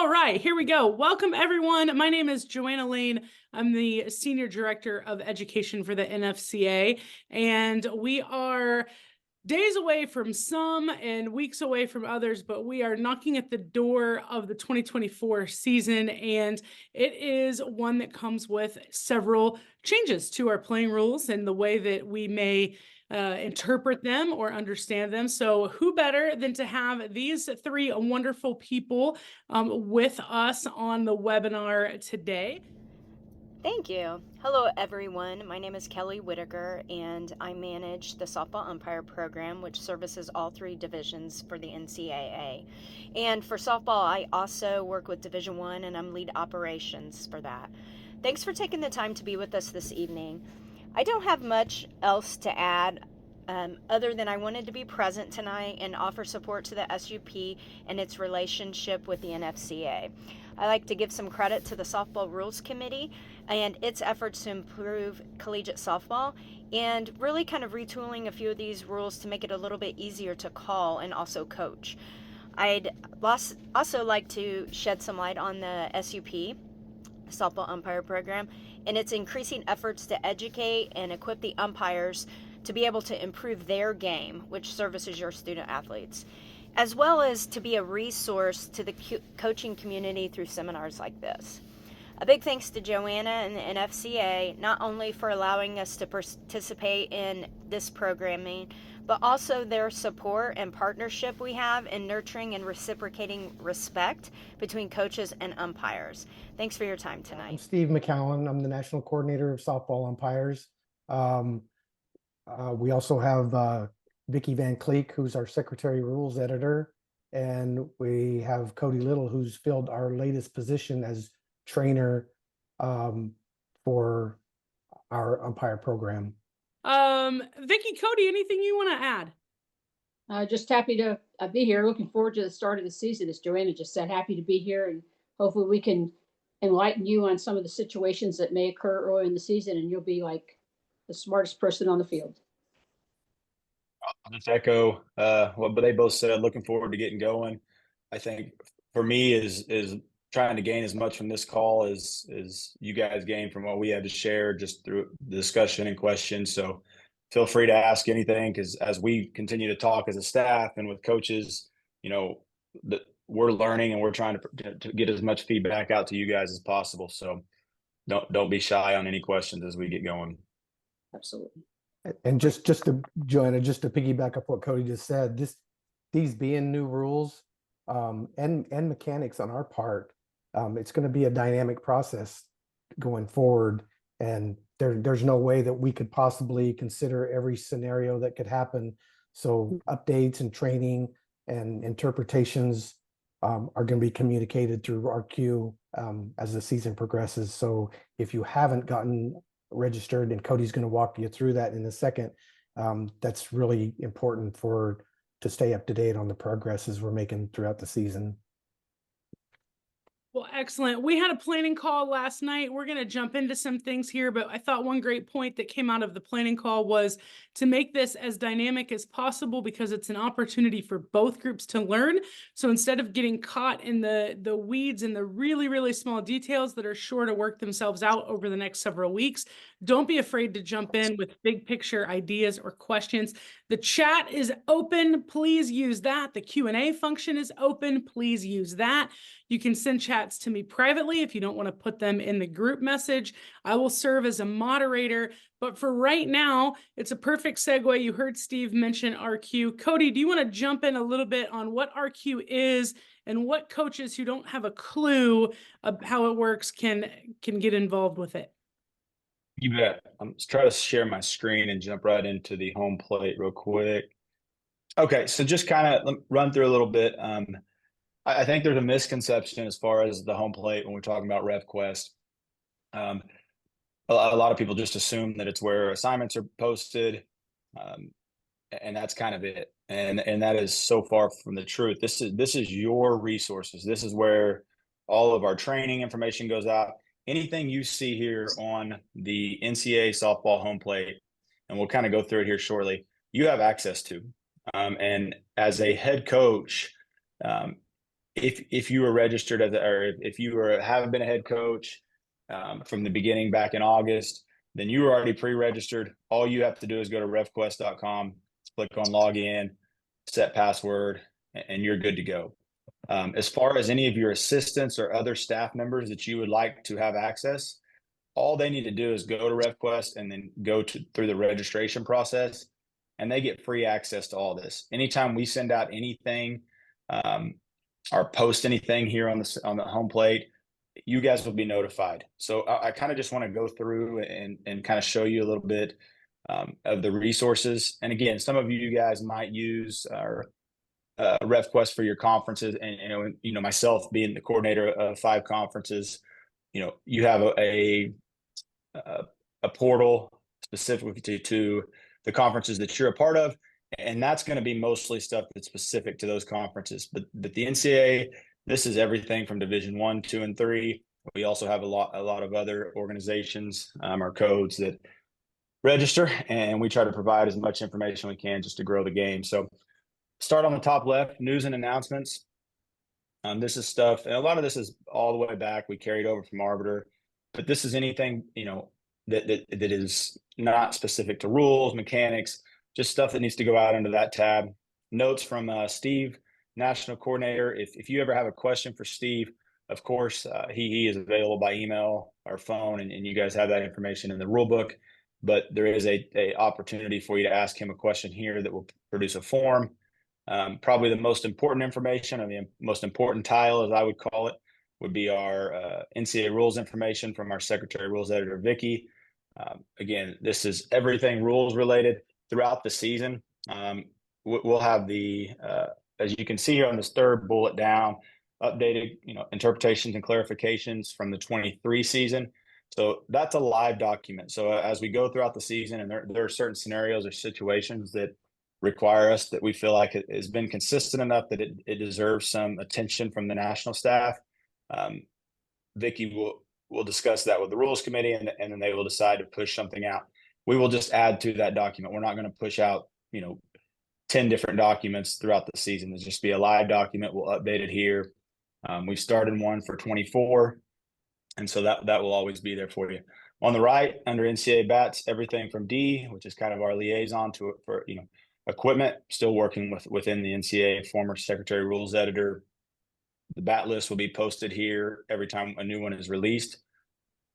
All right, here we go. Welcome, everyone. My name is Joanna Lane. I'm the Senior Director of Education for the NFCA, and we are days away from some and weeks away from others, but we are knocking at the door of the 2024 season, and it is one that comes with several changes to our playing rules and the way that we may interpret them or understand them. So who better than to have these three wonderful people with us on the webinar today. Thank you. Hello, everyone. My name is Kelly Whitaker, and I manage the softball umpire program, which services all three divisions for the NCAA. And for softball, I also work with Division I, and I'm lead operations for that. Thanks for taking the time to be with us this evening. I don't have much else to add other than I wanted to be present tonight and offer support to the SUP and its relationship with the NFCA. I like to give some credit to the Softball Rules Committee and its efforts to improve collegiate softball and really kind of retooling a few of these rules to make it a little bit easier to call and also coach. I'd also like to shed some light on the SUP, Softball Umpire Program, and its increasing efforts to educate and equip the umpires to be able to improve their game, which services your student athletes, as well as to be a resource to the coaching community through seminars like this. A big thanks to Joanna and the NFCA, not only for allowing us to participate in this programming, but also their support and partnership we have in nurturing and reciprocating respect between coaches and umpires. Thanks for your time tonight. I'm Steve McCowan. I'm the National Coordinator of Softball Umpires. We also have Vicki Van Cleek, who's our Secretary Rules Editor, and we have Cody Little, who's filled our latest position as trainer for our umpire program. Vicki, Cody, anything you want to add? Just happy to be here. Looking forward to the start of the season. As Joanna just said, happy to be here, and hopefully we can enlighten you on some of the situations that may occur early in the season, and you'll be like the smartest person on the field. I'll just echo what they both said. Looking forward to getting going. I think for me is trying to gain as much from this call as you guys gain from what we had to share just through the discussion and questions. So feel free to ask anything, because as we continue to talk as a staff and with coaches, we're learning and we're trying to get as much feedback out to you guys as possible. So don't be shy on any questions as we get going. Absolutely. And just to Joanna, just to piggyback up what Cody just said, these being new rules and mechanics on our part, it's going to be a dynamic process going forward, and there's no way that we could possibly consider every scenario that could happen. So updates and training and interpretations are going to be communicated through RQ as the season progresses. So if you haven't gotten registered, and Cody's going to walk you through that in a second, that's really important to stay up to date on the progresses we're making throughout the season. Well, excellent. We had a planning call last night. We're going to jump into some things here, but I thought one great point that came out of the planning call was to make this as dynamic as possible, because it's an opportunity for both groups to learn. So instead of getting caught in the weeds and the really, really small details that are sure to work themselves out over the next several weeks, don't be afraid to jump in with big picture ideas or questions. The chat is open. Please use that. The Q&A function is open. Please use that. You can send chats to me privately if you don't want to put them in the group message. I will serve as a moderator. But for right now, it's a perfect segue. You heard Steve mention RQ. Cody, do you want to jump in a little bit on what RQ is and what coaches who don't have a clue of how it works can get involved with it? You bet. I'm trying to share my screen and jump right into the home plate real quick. Okay, so just kind of run through a little bit. I think there's a misconception as far as the home plate when we're talking about RevQuest. A lot of people just assume that it's where assignments are posted, and that's kind of it. And that is so far from the truth. This is your resources. This is where all of our training information goes out. Anything you see here on the NCAA softball home plate, and we'll kind of go through it here shortly, you have access to. And as a head coach, if you were registered as or if you haven't been a head coach from the beginning back in August, then you were already pre-registered. All you have to do is go to refquest.com, click on login, set password, and you're good to go. As far as any of your assistants or other staff members that you would like to have access, all they need to do is go to RevQuest and then go through the registration process, and they get free access to all this. Anytime we send out anything or post anything here on the home plate, you guys will be notified. So I kind of just want to go through and kind of show you a little bit of the resources. And again, some of you guys might use our RevQuest for your conferences, and myself being the coordinator of 5 conferences, you have a portal specifically to the conferences that you're a part of, and that's going to be mostly stuff that's specific to those conferences. But the NCAA, this is everything from Division 1, 2, and 3. We also have a lot of other organizations, our codes that register, and we try to provide as much information we can just to grow the game. So start on the top left, news and announcements. This is stuff, and a lot of this is all the way back. We carried over from Arbiter, but this is anything, that is not specific to rules, mechanics, just stuff that needs to go out into that tab. Notes from Steve, national coordinator. If you ever have a question for Steve, of course, he is available by email or phone, and you guys have that information in the rule book. But there is a opportunity for you to ask him a question here that will produce a form. Probably the most important information, or the most important tile, as I would call it, would be our NCAA rules information from our Secretary Rules Editor, Vicky. Again, this is everything rules related throughout the season. We'll have as you can see here on this third bullet down, updated, interpretations and clarifications from the 23 season. So that's a live document. So as we go throughout the season, and there are certain scenarios or situations that require us that we feel like it has been consistent enough that it deserves some attention from the national staff, Vicky will discuss that with the rules committee, and then they will decide to push something out. We will just add to that document. We're not going to push out 10 different documents throughout the season. It'll just be a live document. We'll update it here. We started one for 24, and so that will always be there for you. On the right, under NCAA bats, everything from D, which is kind of our liaison for equipment, still working within the NCAA, former Secretary Rules Editor. The bat list will be posted here every time a new one is released.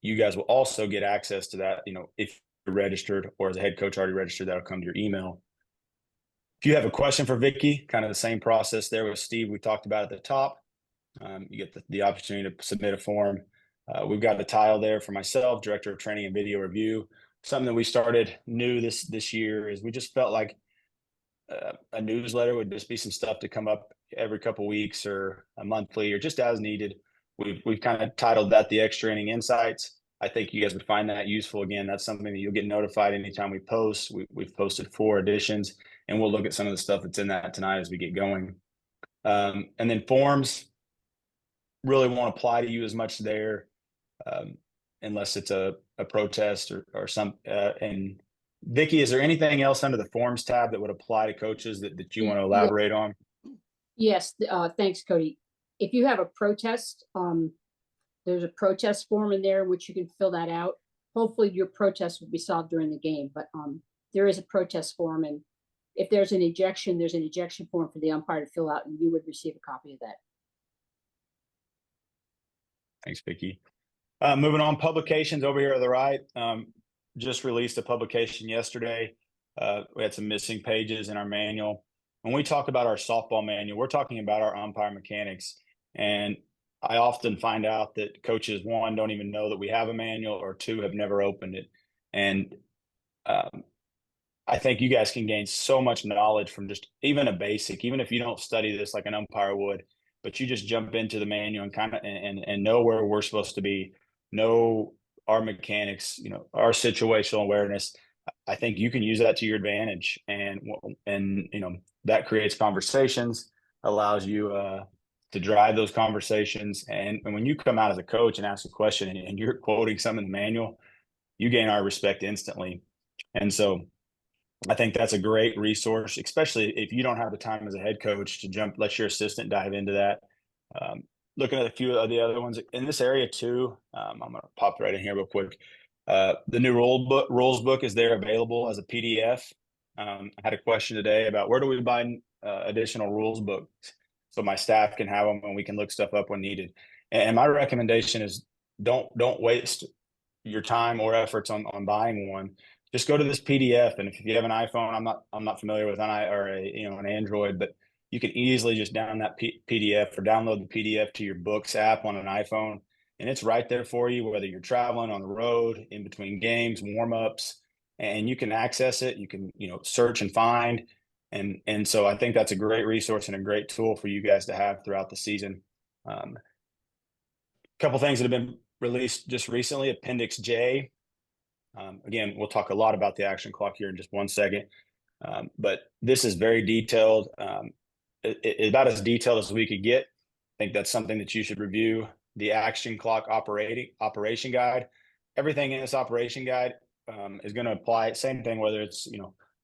You guys will also get access to that, if you're registered or as a head coach already registered, that'll come to your email. If you have a question for Vicky, kind of the same process there with Steve we talked about at the top. You get the opportunity to submit a form. We've got a tile there for myself, Director of Training and Video Review. Something that we started new this year is we just felt like a newsletter would just be some stuff to come up every couple weeks or a monthly or just as needed. We've kind of titled that the Extra Inning Insights. I think you guys would find that useful. Again, that's something that you'll get notified anytime we post. We've posted 4 editions, and we'll look at some of the stuff that's in that tonight as we get going. And then forms really won't apply to you as much there unless it's a protest or some. And Vicky, is there anything else under the forms tab that would apply to coaches that you want to elaborate on? Yes, thanks, Cody. If you have a protest, there's a protest form in there, which you can fill that out. Hopefully your protest will be solved during the game, but there is a protest form, and if there's an ejection, there's an ejection form for the umpire to fill out, and you would receive a copy of that. Thanks, Vicky. Moving on, publications over here to the right. Just released a publication yesterday. We had some missing pages in our manual. When we talk about our softball manual, we're talking about our umpire mechanics. And I often find out that coaches, 1, don't even know that we have a manual, or 2, have never opened it. And I think you guys can gain so much knowledge from just even a basic, even if you don't study this like an umpire would, but you just jump into the manual and kind of and know where we're supposed to be, know our mechanics, our situational awareness. I think you can use that to your advantage, and that creates conversations, allows you to drive those conversations. And when you come out as a coach and ask a question and you're quoting something in the manual, you gain our respect instantly. And so I think that's a great resource, especially if you don't have the time as a head coach to let your assistant dive into that. Looking at a few of the other ones in this area too, I'm going to pop right in here real quick. The new rules book is there available as a PDF. I had a question today about where do we buy additional rules books so my staff can have them and we can look stuff up when needed. And my recommendation is don't waste your time or efforts on buying one. Just go to this PDF, and if you have an iPhone, I'm not familiar with an Android, but you can easily just download that PDF or download the PDF to your books app on an iPhone, and it's right there for you, whether you're traveling on the road, in between games, warm-ups, and you can access it. You can, search and find. And so I think that's a great resource and a great tool for you guys to have throughout the season. A couple things that have been released just recently, Appendix J. Again, we'll talk a lot about the action clock here in just one second. But this is very detailed, about as detailed as we could get. I think that's something that you should review. The action clock operation guide. Everything in this operation guide is going to apply. Same thing, whether it's,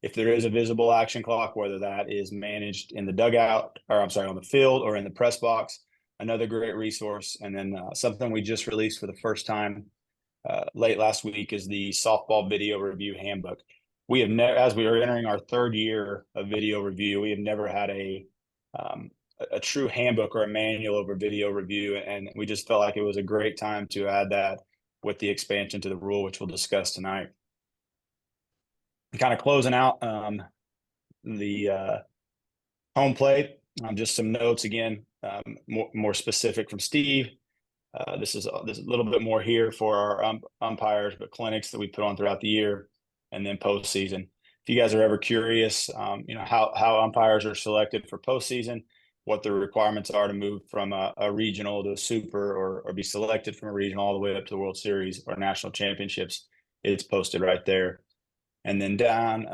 if there is a visible action clock, whether that is managed in the dugout, or I'm sorry, on the field or in the press box. Another great resource. And then something we just released for the first time late last week is the softball video review handbook. We have never, as we are entering our third year of video review, we have never had a true handbook or a manual over video review, and we just felt like it was a great time to add that with the expansion to the rule, which we'll discuss tonight. Kind of closing out the home plate, just some notes again, more specific from Steve. This is a little bit more here for our umpires, but clinics that we put on throughout the year, and then postseason. If you guys are ever curious, how umpires are selected for postseason, what the requirements are to move from a regional to a super, or be selected from a regional all the way up to the World Series or national championships, it's posted right there. And then down,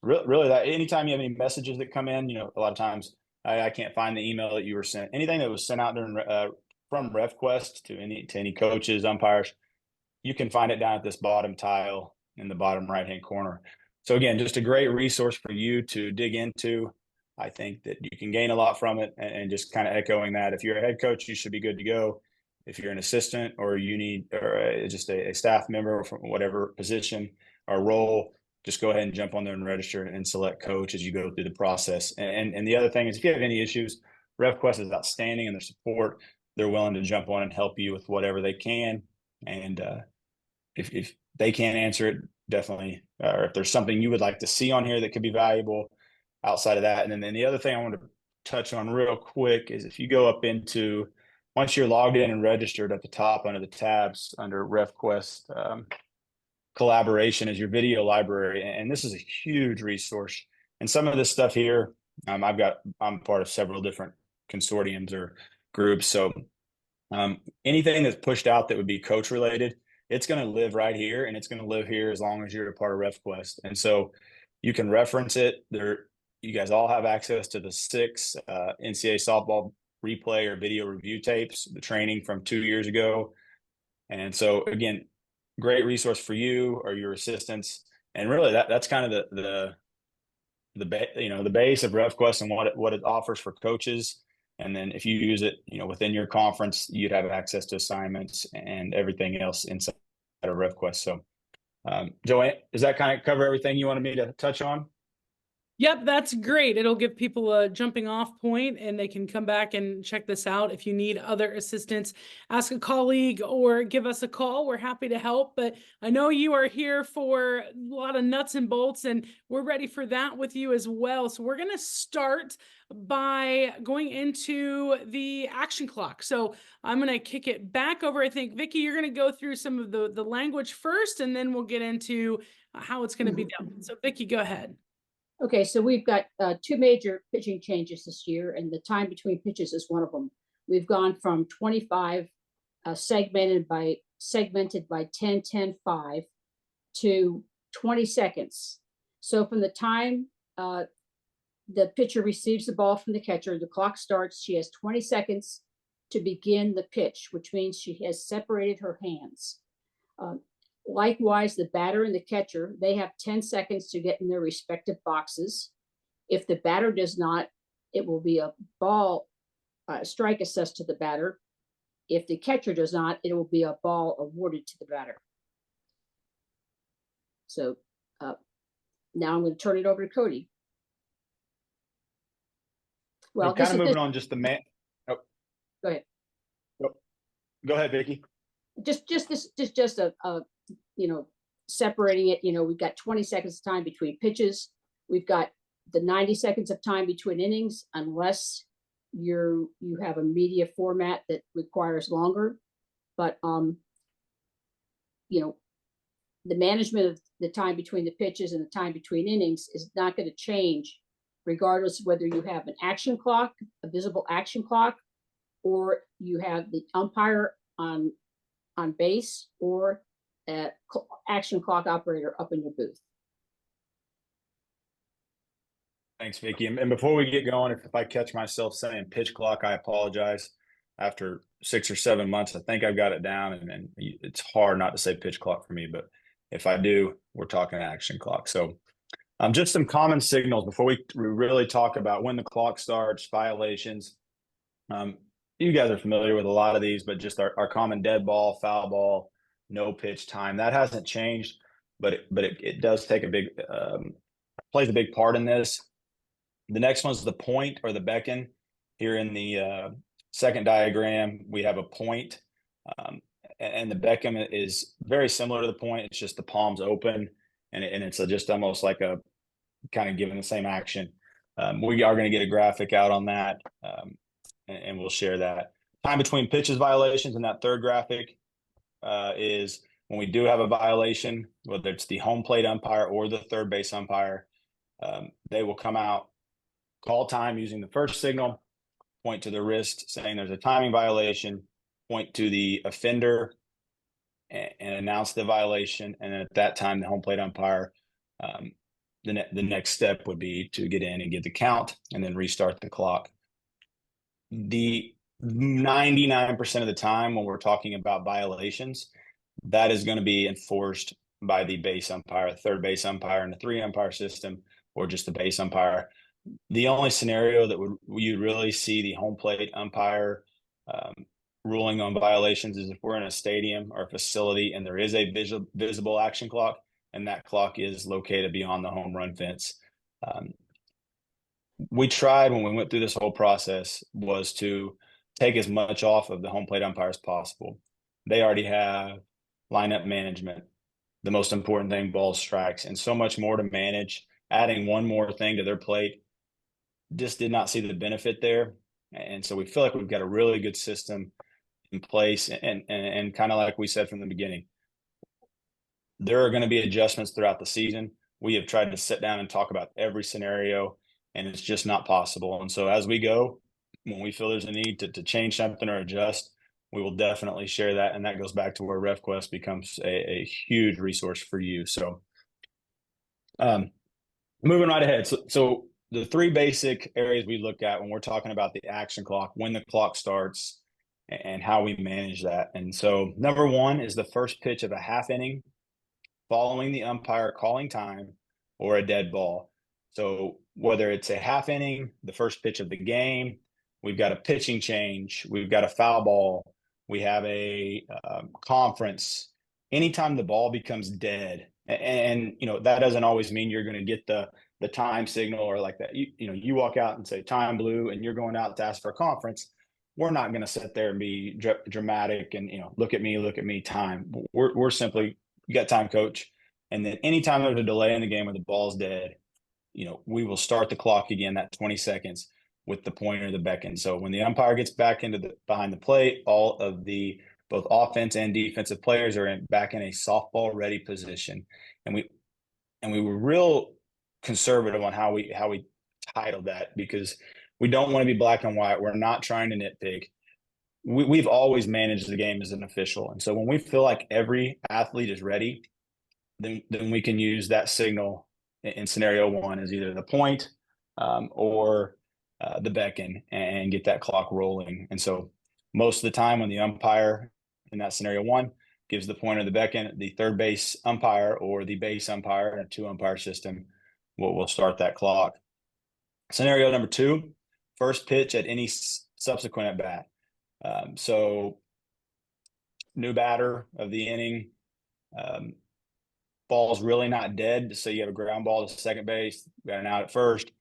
really that anytime you have any messages that come in, a lot of times I can't find the email that you were sent. Anything that was sent out during from RefQuest to any coaches, umpires, you can find it down at this bottom tile in the bottom right-hand corner. So again, just a great resource for you to dig into. I think that you can gain a lot from it, and just kind of echoing that. If you're a head coach, you should be good to go. If you're an assistant or you need, or just a staff member from whatever position or role, just go ahead and jump on there and register and select coach as you go through the process. And the other thing is, if you have any issues, RefQuest is outstanding in their support. They're willing to jump on and help you with whatever they can. And if they can't answer it, definitely, or if there's something you would like to see on here that could be valuable outside of that. And then the other thing I want to touch on real quick is, if you go up into, once you're logged in and registered, at the top under the tabs under RefQuest, collaboration is your video library. And this is a huge resource. And some of this stuff here, I'm part of several different consortiums or groups. So anything that's pushed out that would be coach related, it's going to live right here, and it's going to live here as long as you're a part of RefQuest. And so you can reference it there. You guys all have access to the 6 NCAA softball replay or video review tapes, the training from 2 years ago. And so again, great resource for you or your assistants. And really that's kind of the base of RefQuest and what it offers for coaches. And then if you use it, within your conference, you'd have access to assignments and everything else inside of RefQuest. So, Joanne, does that kind of cover everything you wanted me to touch on? Yep, that's great. It'll give people a jumping off point, and they can come back and check this out. If you need other assistance, ask a colleague or give us a call. We're happy to help. But I know you are here for a lot of nuts and bolts, and we're ready for that with you as well. So we're going to start by going into the action clock. So I'm going to kick it back over. I think, Vicki, you're going to go through some of the language first, and then we'll get into how it's going to be done. So Vicki, go ahead. Okay, so we've got 2 major pitching changes this year, and the time between pitches is one of them. We've gone from 25 segmented by 10, 10, 5 to 20 seconds. So from the time the pitcher receives the ball from the catcher, the clock starts, she has 20 seconds to begin the pitch, which means she has separated her hands. Likewise, the batter and the catcher, they have 10 seconds to get in their respective boxes. If the batter does not, it will be a ball strike assessed to the batter. If the catcher does not, it will be a ball awarded to the batter. So now I'm going to turn it over to Cody. Well, kind of moving on just the man. Oh, go ahead. Go ahead, Vicky. Just a separating it. We've got 20 seconds of time between pitches. We've got the 90 seconds of time between innings, unless you have a media format that requires longer. But the management of the time between the pitches and the time between innings is not going to change, regardless of whether you have an action clock, a visible action clock, or you have the umpire on base, or an action clock operator up in your booth. Thanks, Vicky. And before we get going, if I catch myself saying pitch clock, I apologize. After 6 or 7 months, I think I've got it down, and it's hard not to say pitch clock for me, but if I do, we're talking action clock. So just some common signals before we really talk about when the clock starts, violations. You guys are familiar with a lot of these, but just our common dead ball, foul ball, no pitch time, that hasn't changed, but it does take plays a big part in this. The next one's the point or the beckon. Here in the second diagram, we have a point, and the beckon is very similar to the point. It's just the palms open, and it's just almost like a kind of giving the same action. We are going to get a graphic out on that, and we'll share that. Time between pitches violations in that third graphic is when we do have a violation, whether it's the home plate umpire or the third base umpire, they will come out, call time using the first signal, point to the wrist saying there's a timing violation, point to the offender and announce the violation. And then at that time, the home plate umpire, the next step would be to get in and get the count and then restart the clock. The 99% of the time when we're talking about violations, that is going to be enforced by the base umpire, third base umpire in the 3-umpire system, or just the base umpire. The only scenario that you'd really see the home plate umpire ruling on violations is if we're in a stadium or a facility and there is a visible action clock, and that clock is located beyond the home run fence. We tried, when we went through this whole process, was to take as much off of the home plate umpire as possible. They already have lineup management, the most important thing, ball strikes, and so much more to manage. Adding one more thing to their plate just did not see the benefit there. And so we feel like we've got a really good system in place. And kind of like we said from the beginning, there are going to be adjustments throughout the season. We have tried to sit down and talk about every scenario, and it's just not possible. And so as we go, when we feel there's a need to change something or adjust, we will definitely share that. And that goes back to where RefQuest becomes a huge resource for you. So moving right ahead. So the 3 basic areas we look at when we're talking about the action clock, when the clock starts, and how we manage that. And so number 1 is the first pitch of a half inning following the umpire calling time, or a dead ball. So whether it's a half inning, the first pitch of the game, we've got a pitching change, we've got a foul ball, we have a conference, anytime the ball becomes dead, and that doesn't always mean you're going to get the time signal or like that. You walk out and say time blue and you're going out to ask for a conference. We're not going to sit there and be dramatic and look at me time. We're simply, you got time, coach. And then anytime there's a delay in the game where the ball's dead, we will start the clock again, that 20 seconds with the pointer, the beckon. So when the umpire gets back into behind the plate, all of the both offense and defensive players are back in a softball ready position. And we were real conservative on how we titled that, because we don't want to be black and white. We're not trying to nitpick. We've always managed the game as an official. And so when we feel like every athlete is ready, then we can use that signal in scenario 1 as either the point or the beckon, and get that clock rolling. And so most of the time when the umpire in that scenario 1 gives the point or the beckon, the third base umpire or the base umpire in a 2-umpire system will start that clock. Scenario number 2, first pitch at any subsequent at bat. So new batter of the inning, ball's really not dead. So you have a ground ball to second base, got an out at first,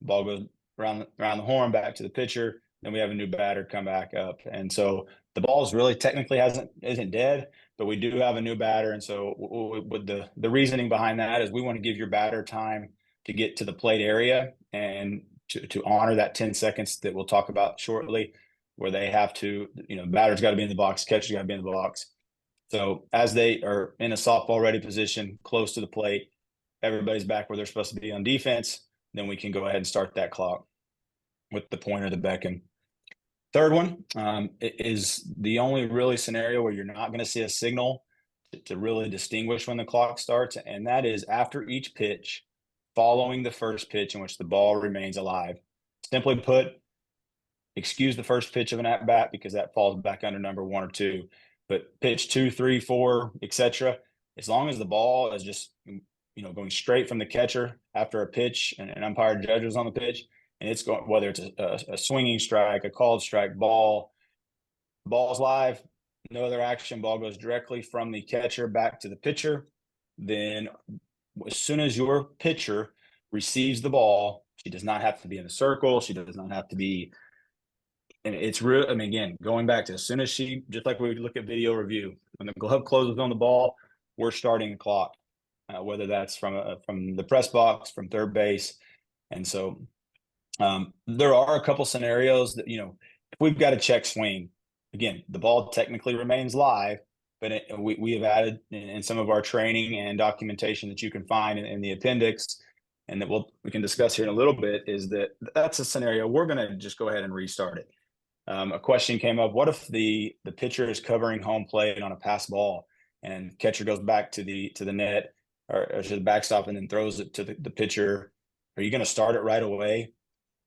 ball goes around the horn back to the pitcher, then we have a new batter come back up. And so the ball's really technically isn't dead, but we do have a new batter. And so with the reasoning behind that is we want to give your batter time to get to the plate area and to honor that 10 seconds that we'll talk about shortly, where they have to, batter's got to be in the box, catcher's got to be in the box. So as they are in a softball ready position, close to the plate, everybody's back where they're supposed to be on defense, then we can go ahead and start that clock with the pointer, the beckon. Third one is the only really scenario where you're not going to see a signal to really distinguish when the clock starts, and that is after each pitch, following the first pitch in which the ball remains alive. Simply put, excuse the first pitch of an at-bat because that falls back under number 1 or 2. But pitch 2, 3, 4, etc., as long as the ball is just going straight from the catcher after a pitch and an umpire judges on the pitch, and it's going, whether it's a swinging strike, a called strike, ball's live, no other action, ball goes directly from the catcher back to the pitcher. Then as soon as your pitcher receives the ball, she does not have to be in the circle. She does not have to be, and it's real. I mean, again, going back to as soon as she, just like we look at video review, when the glove closes on the ball, we're starting the clock, whether that's from the press box, from third base. And so there are a couple scenarios that, if we've got a check swing, again, the ball technically remains live, but we have added in some of our training and documentation that you can find in the appendix, and that we can discuss here in a little bit, is that's a scenario we're going to just go ahead and restart it. A question came up: what if the pitcher is covering home plate on a pass ball, and catcher goes back to the net or to the backstop and then throws it to the pitcher? Are you going to start it right away?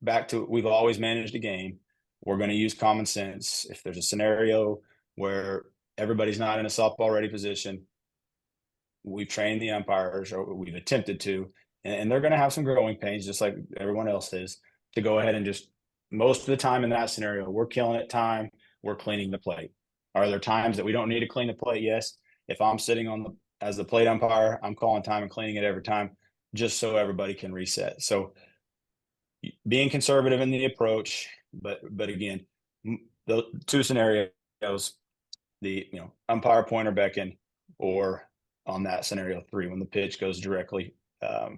Back to, we've always managed a game. We're going to use common sense. If there's a scenario where everybody's not in a softball ready position, we've trained the umpires, or we've attempted to, and they're going to have some growing pains just like everyone else is, to go ahead and just, most of the time in that scenario, we're killing it time, we're cleaning the plate. Are there times that we don't need to clean the plate? Yes. If I'm sitting as the plate umpire, I'm calling time and cleaning it every time, just so everybody can reset. So being conservative in the approach, but again, the two scenarios, the umpire, pointer, beckon, or on that scenario 3, when the pitch goes directly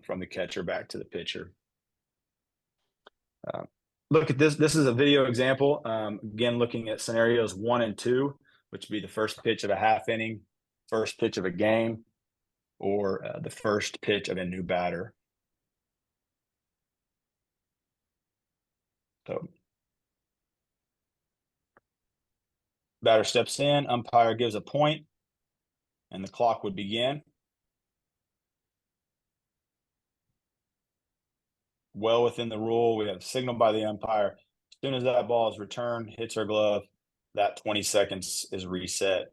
from the catcher back to the pitcher. Look at this. This is a video example. Again, looking at scenarios 1 and 2, which would be the first pitch of a half inning, first pitch of a game, or the first pitch of a new batter. So batter steps in, umpire gives a point, and the clock would begin. Well within the rule, we have signal by the umpire. As soon as that ball is returned, hits her glove, that 20 seconds is reset.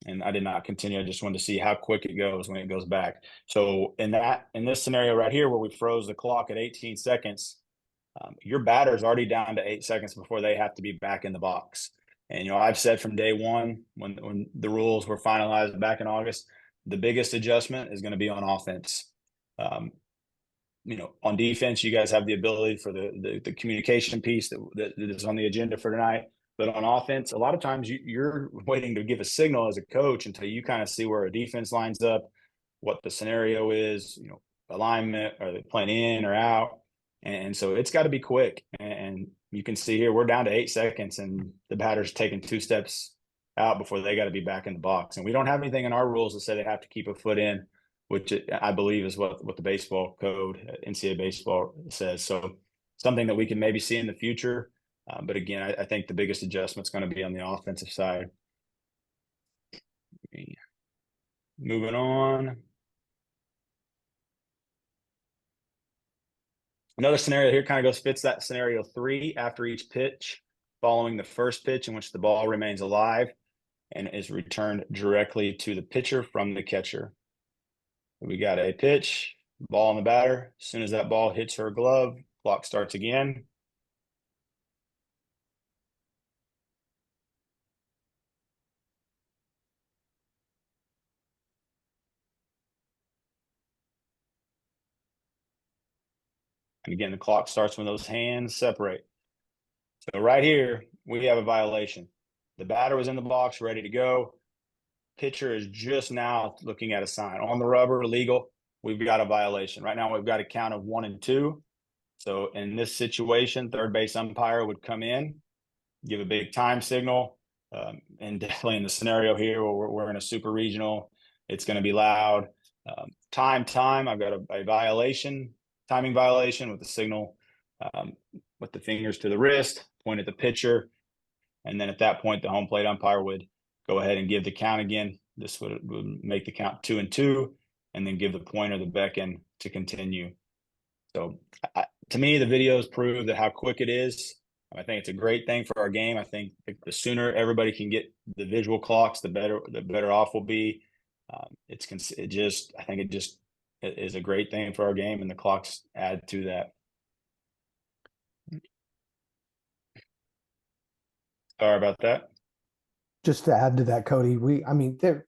And I did not continue. I just wanted to see how quick it goes when it goes back. So in this scenario right here, where we froze the clock at 18 seconds, your batter's already down to 8 seconds before they have to be back in the box. And, I've said from day one, when the rules were finalized back in August, the biggest adjustment is going to be on offense. On defense, you guys have the ability for the communication piece that is on the agenda for tonight. But on offense, a lot of times you're waiting to give a signal as a coach until you kind of see where a defense lines up, what the scenario is, alignment, are they playing in or out? And so it's got to be quick. And you can see here, we're down to 8 seconds and the batter's taking 2 steps out before they got to be back in the box. And we don't have anything in our rules that say they have to keep a foot in, which I believe is what the baseball code, NCAA baseball, says. So something that we can maybe see in the future. But again, I think the biggest adjustment is going to be on the offensive side. Moving on. Another scenario here kind of fits that scenario 3, after each pitch, following the first pitch in which the ball remains alive and is returned directly to the pitcher from the catcher. We got a pitch, ball on the batter. As soon as that ball hits her glove, clock starts again. And again, the clock starts when those hands separate. So right here, we have a violation. The batter was in the box, ready to go. Pitcher is just now looking at a sign. On the rubber, legal, we've got a violation. Right now, we've got a count of 1 and 2. So in this situation, third base umpire would come in, give a big time signal. And definitely in the scenario here where we're in a super regional, it's going to be loud. Time, I've got a violation, timing violation with the signal with the fingers to the wrist, point at the pitcher. And then at that point, the home plate umpire would go ahead and give the count again. This would make the count 2 and 2, and then give the pointer the beckon to continue. So to me, the videos prove that how quick it is. I think it's a great thing for our game. I think the sooner everybody can get the visual clocks, the better off we'll be. I think it just is a great thing for our game, and the clocks add to that. Sorry about that. Just to add to that, Cody, the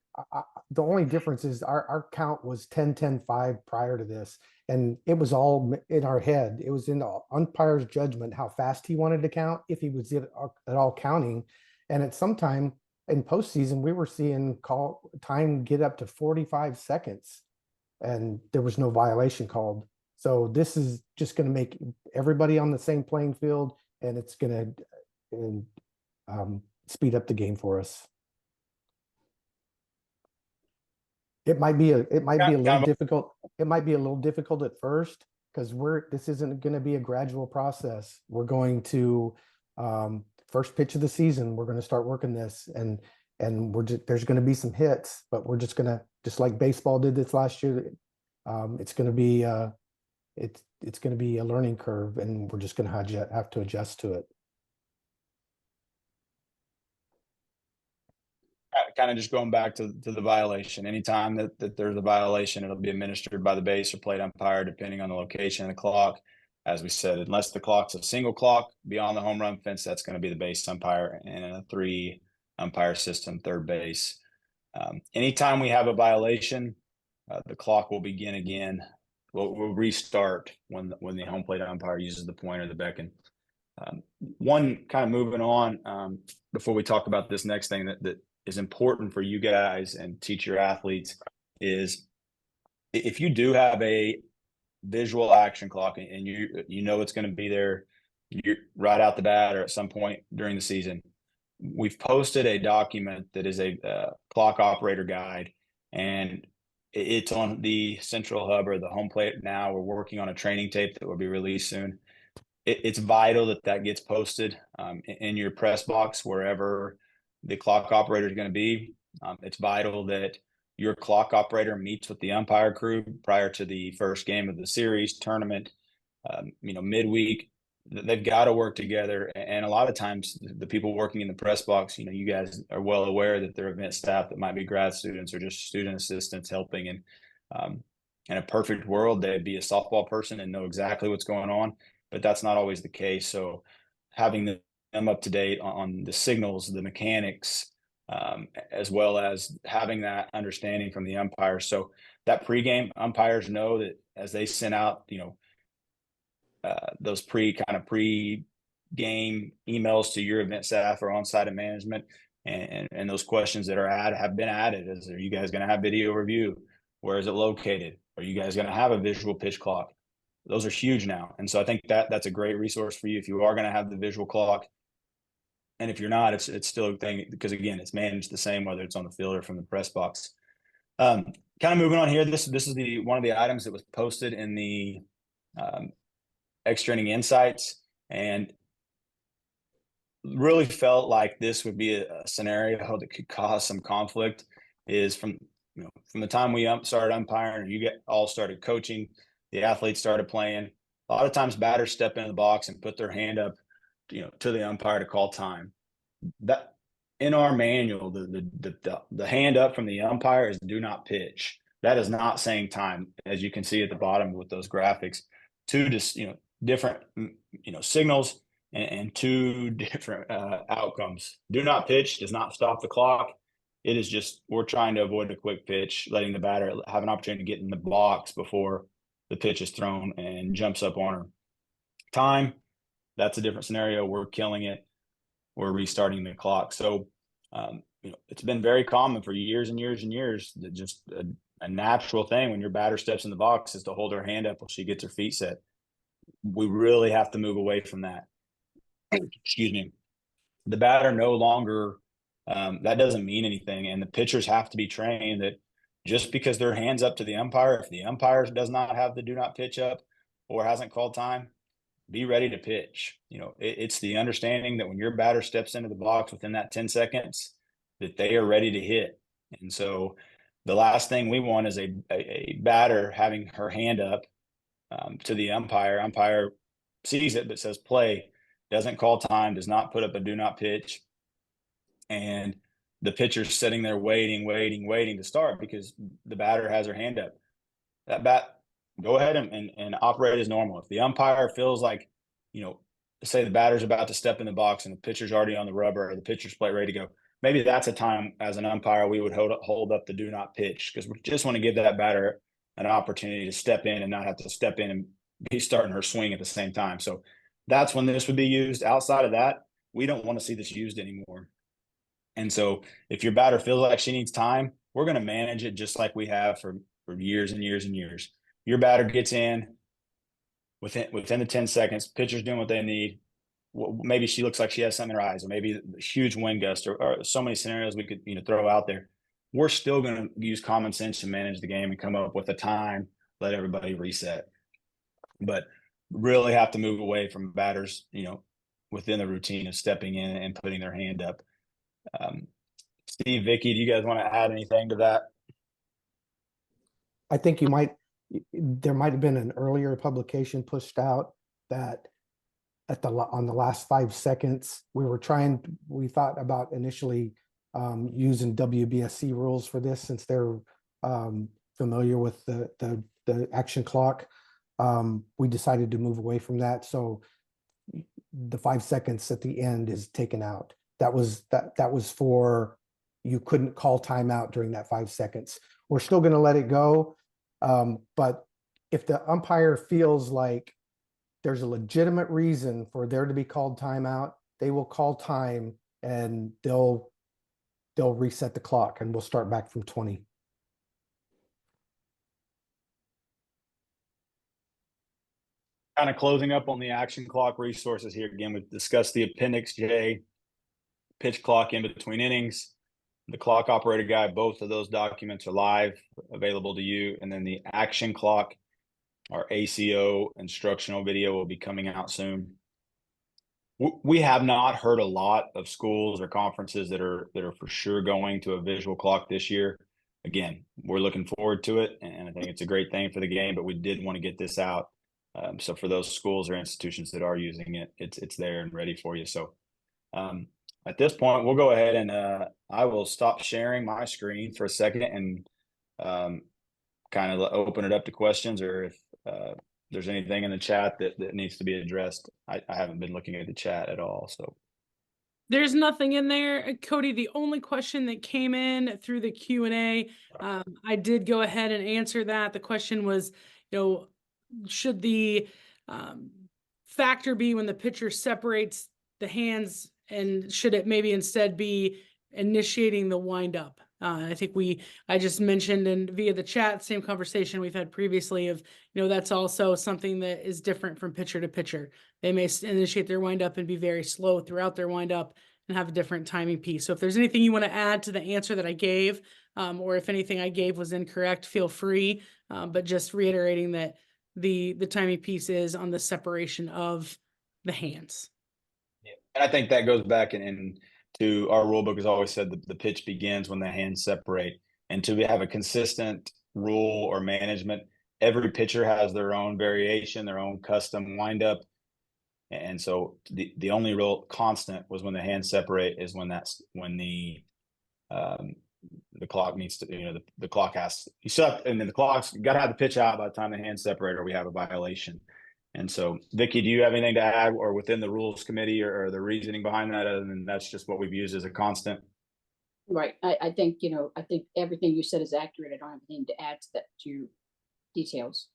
only difference is our count was 10-10-5 prior to this, and it was all in our head. It was in the umpire's judgment how fast he wanted to count, if he was at all counting. And at some time in postseason, we were seeing call time get up to 45 seconds, and there was no violation called. So this is just going to make everybody on the same playing field, and it's going to speed up the game for us. It might be a little difficult. It might be a little difficult at first, because this isn't going to be a gradual process. We're going to first pitch of the season, we're going to start working this, and there's going to be some hits, but we're just going to, just like baseball did this last year. It's going to be it's going to be a learning curve, and we're just going to have to adjust to it. Kind of just going back to the violation. Anytime that there's a violation, it'll be administered by the base or plate umpire, depending on the location of the clock. As we said, unless the clock's a single clock beyond the home run fence, that's going to be the base umpire, and in a 3 umpire system, third base. Anytime we have a violation, the clock will begin again. We'll restart when the home plate umpire uses the pointer, the beckon. One kind of moving on before we talk about this next thing that is important for you guys and teach your athletes is, if you do have a visual action clock and you know it's going to be there right out the bat or at some point during the season, we've posted a document that is a clock operator guide, and it's on the central hub or the home plate now. We're working on a training tape that will be released soon. It's vital that gets posted in your press box wherever the clock operator is going to be. It's vital that your clock operator meets with the umpire crew prior to the first game of the series tournament. Midweek, they've got to work together. And a lot of times the people working in the press box, you guys are well aware that they're event staff that might be grad students or just student assistants helping. And in a perfect world, they'd be a softball person and know exactly what's going on, but that's not always the case. So having them up to date on the signals, the mechanics, as well as having that understanding from the umpires. So that pregame, umpires know that as they send out, those pre-game emails to your event staff or on-site and management, and those questions that have been added. Are you guys going to have video review? Where is it located? Are you guys going to have a visual pitch clock? Those are huge now. And so I think that's a great resource for you if you are going to have the visual clock. And if you're not, it's still a thing, because again, it's managed the same whether it's on the field or from the press box. Kind of moving on here. This is one of the items that was posted in the extra inning insights, and really felt like this would be a scenario that could cause some conflict. Is from the time we started umpiring, or you all started coaching, the athletes started playing. A lot of times batters step into the box and put their hand up, to the umpire to call time. That in our manual, the hand up from the umpire is do not pitch. That is not saying time, as you can see at the bottom with those graphics. Two different signals and two different outcomes. Do not pitch does not stop the clock. It is just, we're trying to avoid a quick pitch, letting the batter have an opportunity to get in the box before the pitch is thrown and jumps up on her. time, that's a different scenario. We're killing it. We're restarting the clock. So, it's been very common for years and years and years that just a natural thing when your batter steps in the box is to hold her hand up while she gets her feet set. We really have to move away from that. Excuse me. The batter no longer, that doesn't mean anything. And the pitchers have to be trained that just because their hands up to the umpire, if the umpire does not have the do not pitch up or hasn't called time, be ready to pitch. It's the understanding that when your batter steps into the box within that 10 seconds, that they are ready to hit. And so the last thing we want is a batter having her hand up to the umpire. Umpire sees it but says play, doesn't call time, does not put up a do not pitch. And the pitcher's sitting there waiting to start because the batter has her hand up. That bat, go ahead and operate as normal. If the umpire feels like, say the batter's about to step in the box and the pitcher's already on the rubber or the pitcher's plate ready to go, maybe that's a time as an umpire we would hold up the do not pitch because we just want to give that batter an opportunity to step in and not have to step in and be starting her swing at the same time. So that's when this would be used. Outside of that, we don't want to see this used anymore. And so if your batter feels like she needs time, we're going to manage it just like we have for years and years and years. Your batter gets in within the 10 seconds, pitcher's doing what they need. Maybe she looks like she has something in her eyes, or maybe a huge wind gust, or so many scenarios we could throw out there. We're still going to use common sense to manage the game and come up with a time, let everybody reset. But really have to move away from batters, within the routine of stepping in and putting their hand up. Steve, Vicky, do you guys want to add anything to that? I think there might have been an earlier publication pushed out that on the last 5 seconds, we thought about initially using WBSC rules for this since they're familiar with the action clock. We decided to move away from that. So the 5 seconds at the end is taken out. That was for, you couldn't call timeout during that 5 seconds. We're still going to let it go. But if the umpire feels like there's a legitimate reason for there to be called timeout, they will call time and they'll reset the clock and we'll start back from 20. Kind of closing up on the action clock resources here. Again, we've discussed the Appendix J, pitch clock in between innings, the clock operator guide. Both of those documents are live, available to you. And then the action clock, our ACO instructional video, will be coming out soon. We have not heard a lot of schools or conferences that are for sure going to a visual clock this year. Again, we're looking forward to it, and I think it's a great thing for the game, but we did want to get this out. So for those schools or institutions that are using it, it's there and ready for you. So at this point, we'll go ahead and I will stop sharing my screen for a second and kind of open it up to questions, or if there's anything in the chat that needs to be addressed. I haven't been looking at the chat at all. So there's nothing in there, Cody. The only question that came in through the Q&A, I did go ahead and answer that. The question was, should the factor be when the pitcher separates the hands, and should it maybe instead be initiating the windup? I think I just mentioned, and via the chat, same conversation we've had previously of, that's also something that is different from pitcher to pitcher. They may initiate their windup and be very slow throughout their windup and have a different timing piece. So if there's anything you want to add to the answer that I gave, or if anything I gave was incorrect, feel free. But just reiterating that the timing piece is on the separation of the hands. Yeah. And I think that goes back to our rule book has always said that the pitch begins when the hands separate. And to have a consistent rule or management, every pitcher has their own variation, their own custom windup. And so the only real constant was when the hands separate is when the clock needs to, the clock has to, you suck, and then the clock's got to have the pitch out by the time the hands separate or we have a violation. And so, Vicky, do you have anything to add, or within the rules committee, or the reasoning behind that, other than that's just what we've used as a constant? Right. I think, I think everything you said is accurate. I don't have anything to add to that, to your details.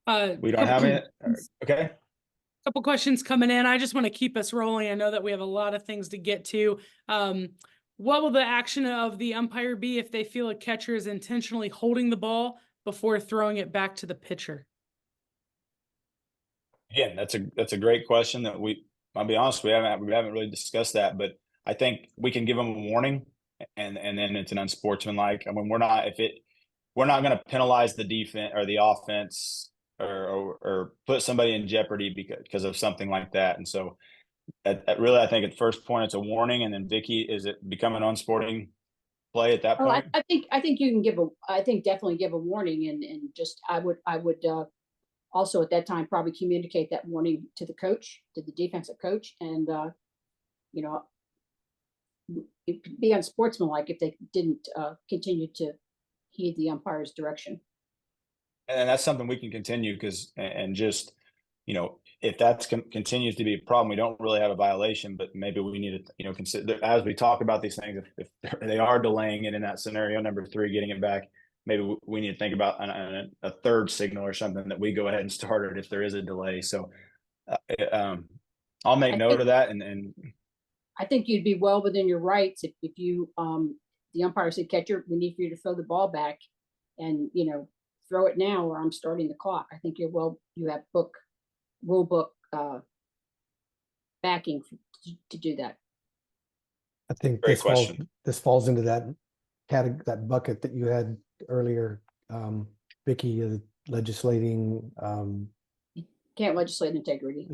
We don't have any. Okay. Couple questions coming in. I just want to keep us rolling. I know that we have a lot of things to get to. What will the action of the umpire be if they feel a catcher is intentionally holding the ball before throwing it back to the pitcher? Again, that's a great question that I'll be honest, we haven't really discussed that, but I think we can give them a warning, and then it's an unsportsmanlike. I mean, we're not going to penalize the defense or the offense or put somebody in jeopardy because of something like that. And so, really, I think at first point it's a warning, and then Vicky, is it become an unsporting play at that Oh, point? I think you can definitely give a warning, and just I would also at that time probably communicate that warning to the coach, to the defensive coach, and you know, it could be unsportsmanlike if they didn't continue to heed the umpire's direction. And that's something we can continue and just, if that continues to be a problem, we don't really have a violation, but maybe we need to, consider as we talk about these things, if they are delaying it in that scenario, number 3, getting it back, maybe we need to think about a third signal or something that we go ahead and start it if there is a delay. So I'll make note of that. And I think you'd be well within your rights if you, the umpire said, catcher, we need for you to throw the ball back, and, throw it now or I'm starting the clock. I think you have rule book backing to do that. I think Great question. This falls into that bucket that you had earlier, Vicky, legislating. Can't legislate integrity.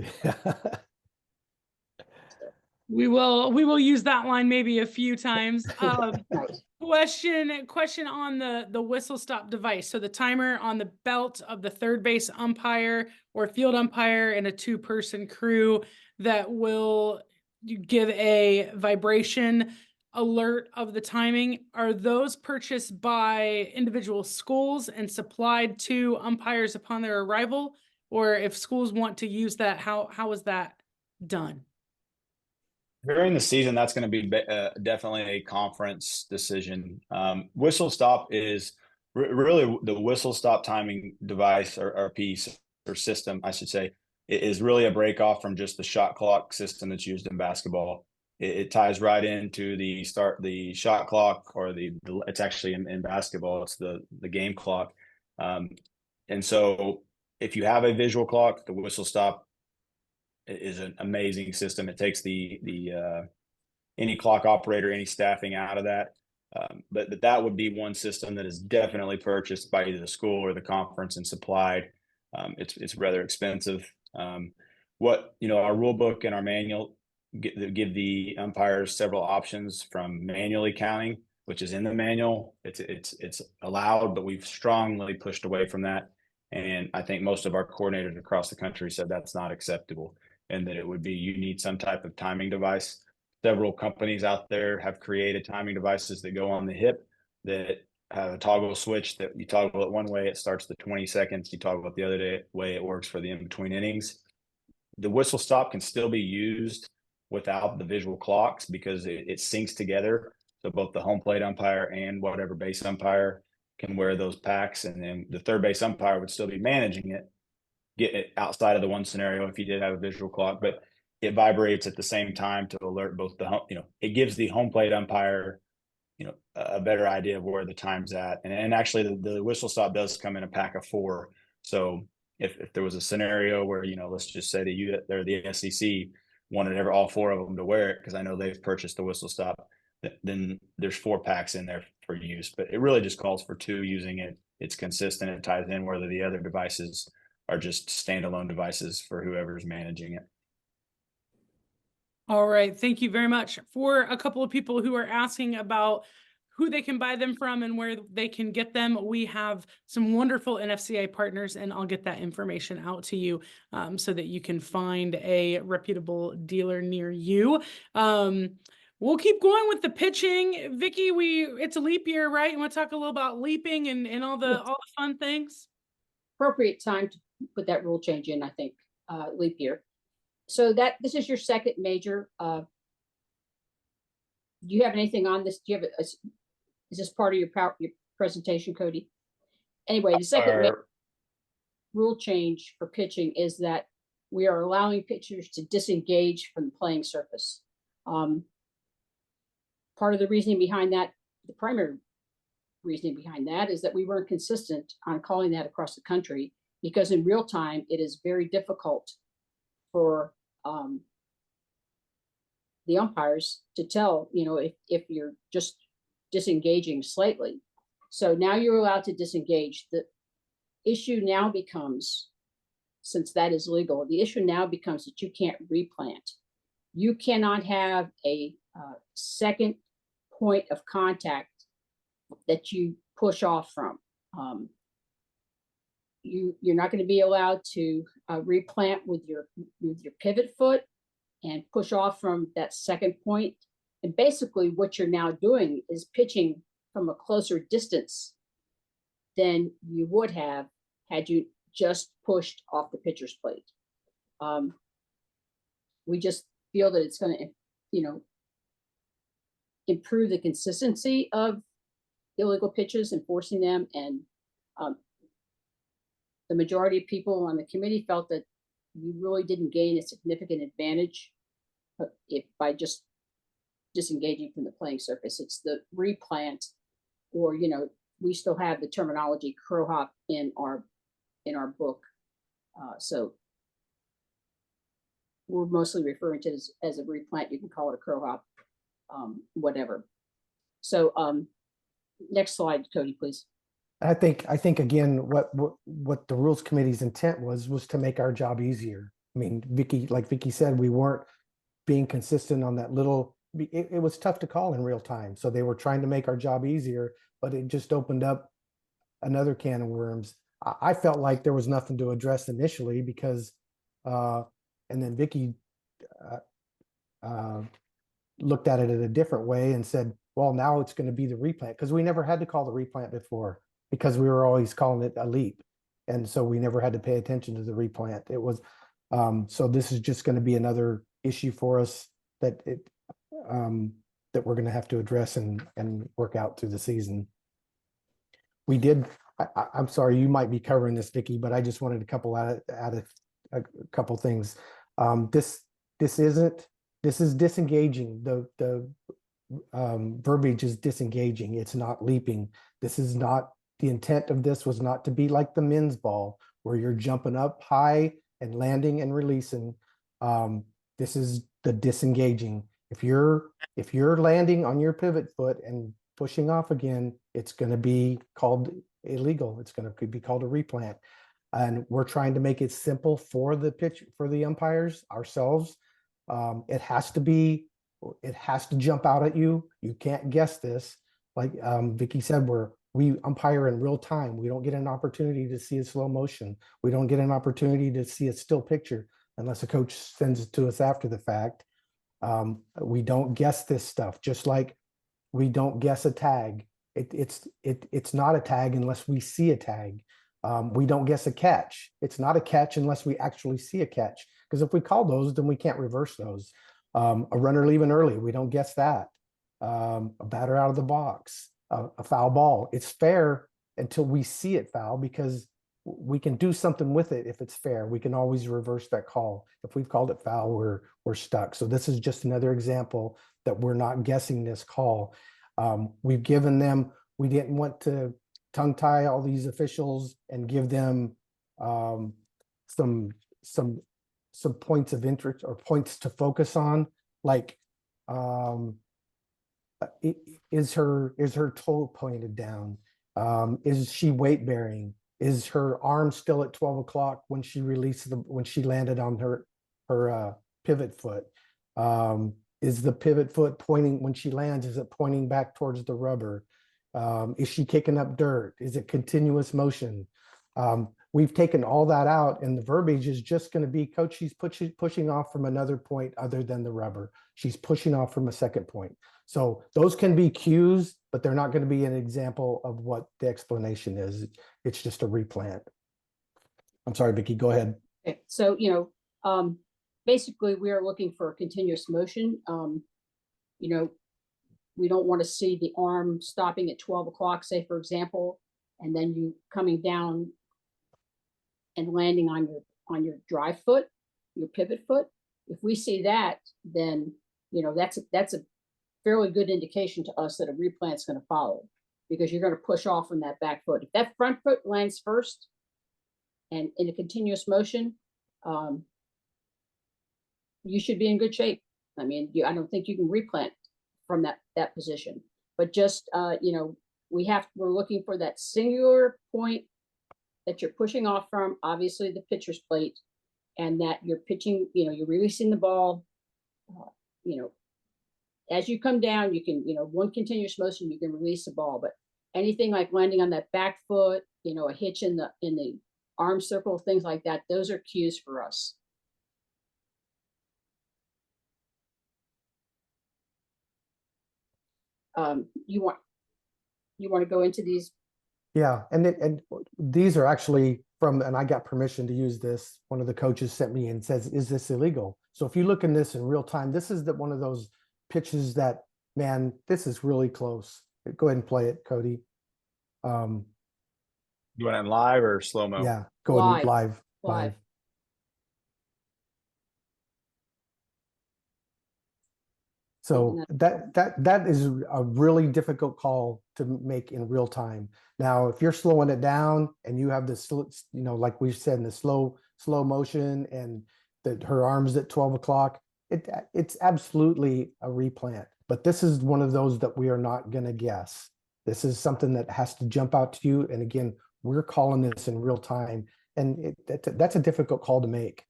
We will use that line maybe a few times. Right. Question on the whistle stop device. So the timer on the belt of the third base umpire or field umpire and a 2-person crew that will give a vibration alert of the timing. Are those purchased by individual schools and supplied to umpires upon their arrival? Or if schools want to use that, how is that done? During the season, that's going to be definitely a conference decision. Whistle stop is really the whistle stop timing device or piece or system, I should say, is really a break off from just the shot clock system that's used in basketball. It ties right into the shot clock, or it's actually in basketball, it's the game clock. And so if you have a visual clock, the whistle stop is an amazing system. It takes any clock operator, any staffing out of that. But that would be one system that is definitely purchased by either the school or the conference and supplied. It's rather expensive. Our rule book and our manual give the umpires several options, from manually counting, which is in the manual. It's allowed, but we've strongly pushed away from that. And I think most of our coordinators across the country said that's not acceptable, and that you need some type of timing device. Several companies out there have created timing devices that go on the hip that have a toggle switch that you toggle it one way, it starts the 20 seconds. You toggle it the other way, it works for the in-between innings. The whistle stop can still be used without the visual clocks because it syncs together. So both the home plate umpire and whatever base umpire can wear those packs, and then the third base umpire would still be managing it, get it outside of the one scenario if you did have a visual clock, but it vibrates at the same time to alert both it gives the home plate umpire, a better idea of where the time's at. And actually the whistle stop does come in a pack of 4. So if there was a scenario where, let's just say that they're the SEC wanted all 4 of them to wear it, because I know they've purchased the whistle stop, then there's 4 packs in there for use, but it really just calls for 2 using it. It's consistent. It ties in, whether the other devices are just standalone devices for whoever's managing it. All right. Thank you very much. For a couple of people who are asking about who they can buy them from and where they can get them, we have some wonderful NFCA partners, and I'll get that information out to you so that you can find a reputable dealer near you. We'll keep going with the pitching. Vicky, it's a leap year, right? You want to talk a little about leaping and all the fun things? Appropriate time to put that rule change in, I think, leap year. So this is your second major. Do you have anything on this? Do you have is this part of your presentation, Cody? Anyway, the second rule change for pitching is that we are allowing pitchers to disengage from the playing surface. Part of the reasoning behind that, the primary reasoning behind that, is that we weren't consistent on calling that across the country, because in real time, it is very difficult for the umpires to tell, if you're just disengaging slightly. So now you're allowed to disengage. The issue now becomes, since that is legal, the issue now becomes that you can't replant. You cannot have a second point of contact that you push off from. You're not going to be allowed to replant with your pivot foot and push off from that second point. And basically what you're now doing is pitching from a closer distance than you would have had you just pushed off the pitcher's plate. We just feel that it's going to, improve the consistency of illegal pitches, enforcing them. And the majority of people on the committee felt that you really didn't gain a significant advantage by just disengaging from the playing surface. It's the replant, or we still have the terminology crow hop in our book, so we're mostly referring to it as a replant. You can call it a crow hop, whatever. So next slide, Cody, please. I think again, what the rules committee's intent was to make our job easier. I mean, like Vicky said, we weren't being consistent on that little. It was tough to call in real time, so they were trying to make our job easier, but it just opened up another can of worms. I felt like there was nothing to address initially because, and then Vicky looked at it in a different way and said, well, now it's going to be the replant, because we never had to call the replant before, because we were always calling it a leap. And so we never had to pay attention to the replant. It was, so this is just going to be another issue for us that that we're going to have to address and work out through the season. We did, I'm sorry, you might be covering this, Vicky, but I just wanted to add a couple things. This is disengaging. The verbiage is disengaging. It's not leaping. This is not, the intent of this was not to be like the men's ball where you're jumping up high and landing and releasing. This is the disengaging. If you're landing on your pivot foot and pushing off again, it's going to be called illegal. It's going to be called a replant. And we're trying to make it simple for the umpires ourselves. It has to jump out at you. You can't guess this. Like Vicky said, we umpire in real time. We don't get an opportunity to see a slow motion. We don't get an opportunity to see a still picture unless a coach sends it to us after the fact. We don't guess this stuff, just like we don't guess a tag. It's not a tag unless we see a tag. We don't guess a catch. It's not a catch unless we actually see a catch. Because if we call those, then we can't reverse those. A runner leaving early, we don't guess that. A batter out of the box, a foul ball. It's fair until we see it foul, because we can do something with it if it's fair. We can always reverse that call. If we've called it foul, we're stuck. So this is just another example that we're not guessing this call. We've given them, we didn't want to tongue tie all these officials and give them some points of interest or points to focus on, like is her toe pointed down? Is she weight bearing? Is her arm still at 12 o'clock when she landed on her pivot foot? Is the pivot foot pointing when she lands? Is it pointing back towards the rubber? Is she kicking up dirt? Is it continuous motion? We've taken all that out, and the verbiage is just going to be, coach, she's pushing off from another point other than the rubber. She's pushing off from a second point. So those can be cues, but they're not going to be an example of what the explanation is. It's just a replant. I'm sorry, Vicky, go ahead. Okay. So, basically we are looking for continuous motion. We don't want to see the arm stopping at 12 o'clock, say, for example, and then you coming down and landing on your drive foot, your pivot foot. If we see that, then that's a fairly good indication to us that a replant's going to follow, because you're going to push off on that back foot. If that front foot lands first and in a continuous motion, you should be in good shape. I mean, I don't think you can replant from that position, but just we're looking for that singular point that you're pushing off from, obviously the pitcher's plate, and that you're pitching, you're releasing the ball, as you come down, you can, one continuous motion, you can release the ball, but anything like landing on that back foot, a hitch in the arm circle, things like that, those are cues for us. You want to go into these? Yeah, and these are actually and I got permission to use this. One of the coaches sent me and says, "Is this illegal?" So if you look in this in real time, this is one of those pitches that, man, this is really close. Go ahead and play it, Cody. You want it in live or slow-mo? Yeah, go ahead and live. So that is a really difficult call to make in real time. Now, if you're slowing it down and you have this, like we said, in the slow motion, and that her arms at 12 o'clock, it's absolutely a replant. But this is one of those that we are not going to guess. This is something that has to jump out to you. And again, we're calling this in real time, and that's a difficult call to make.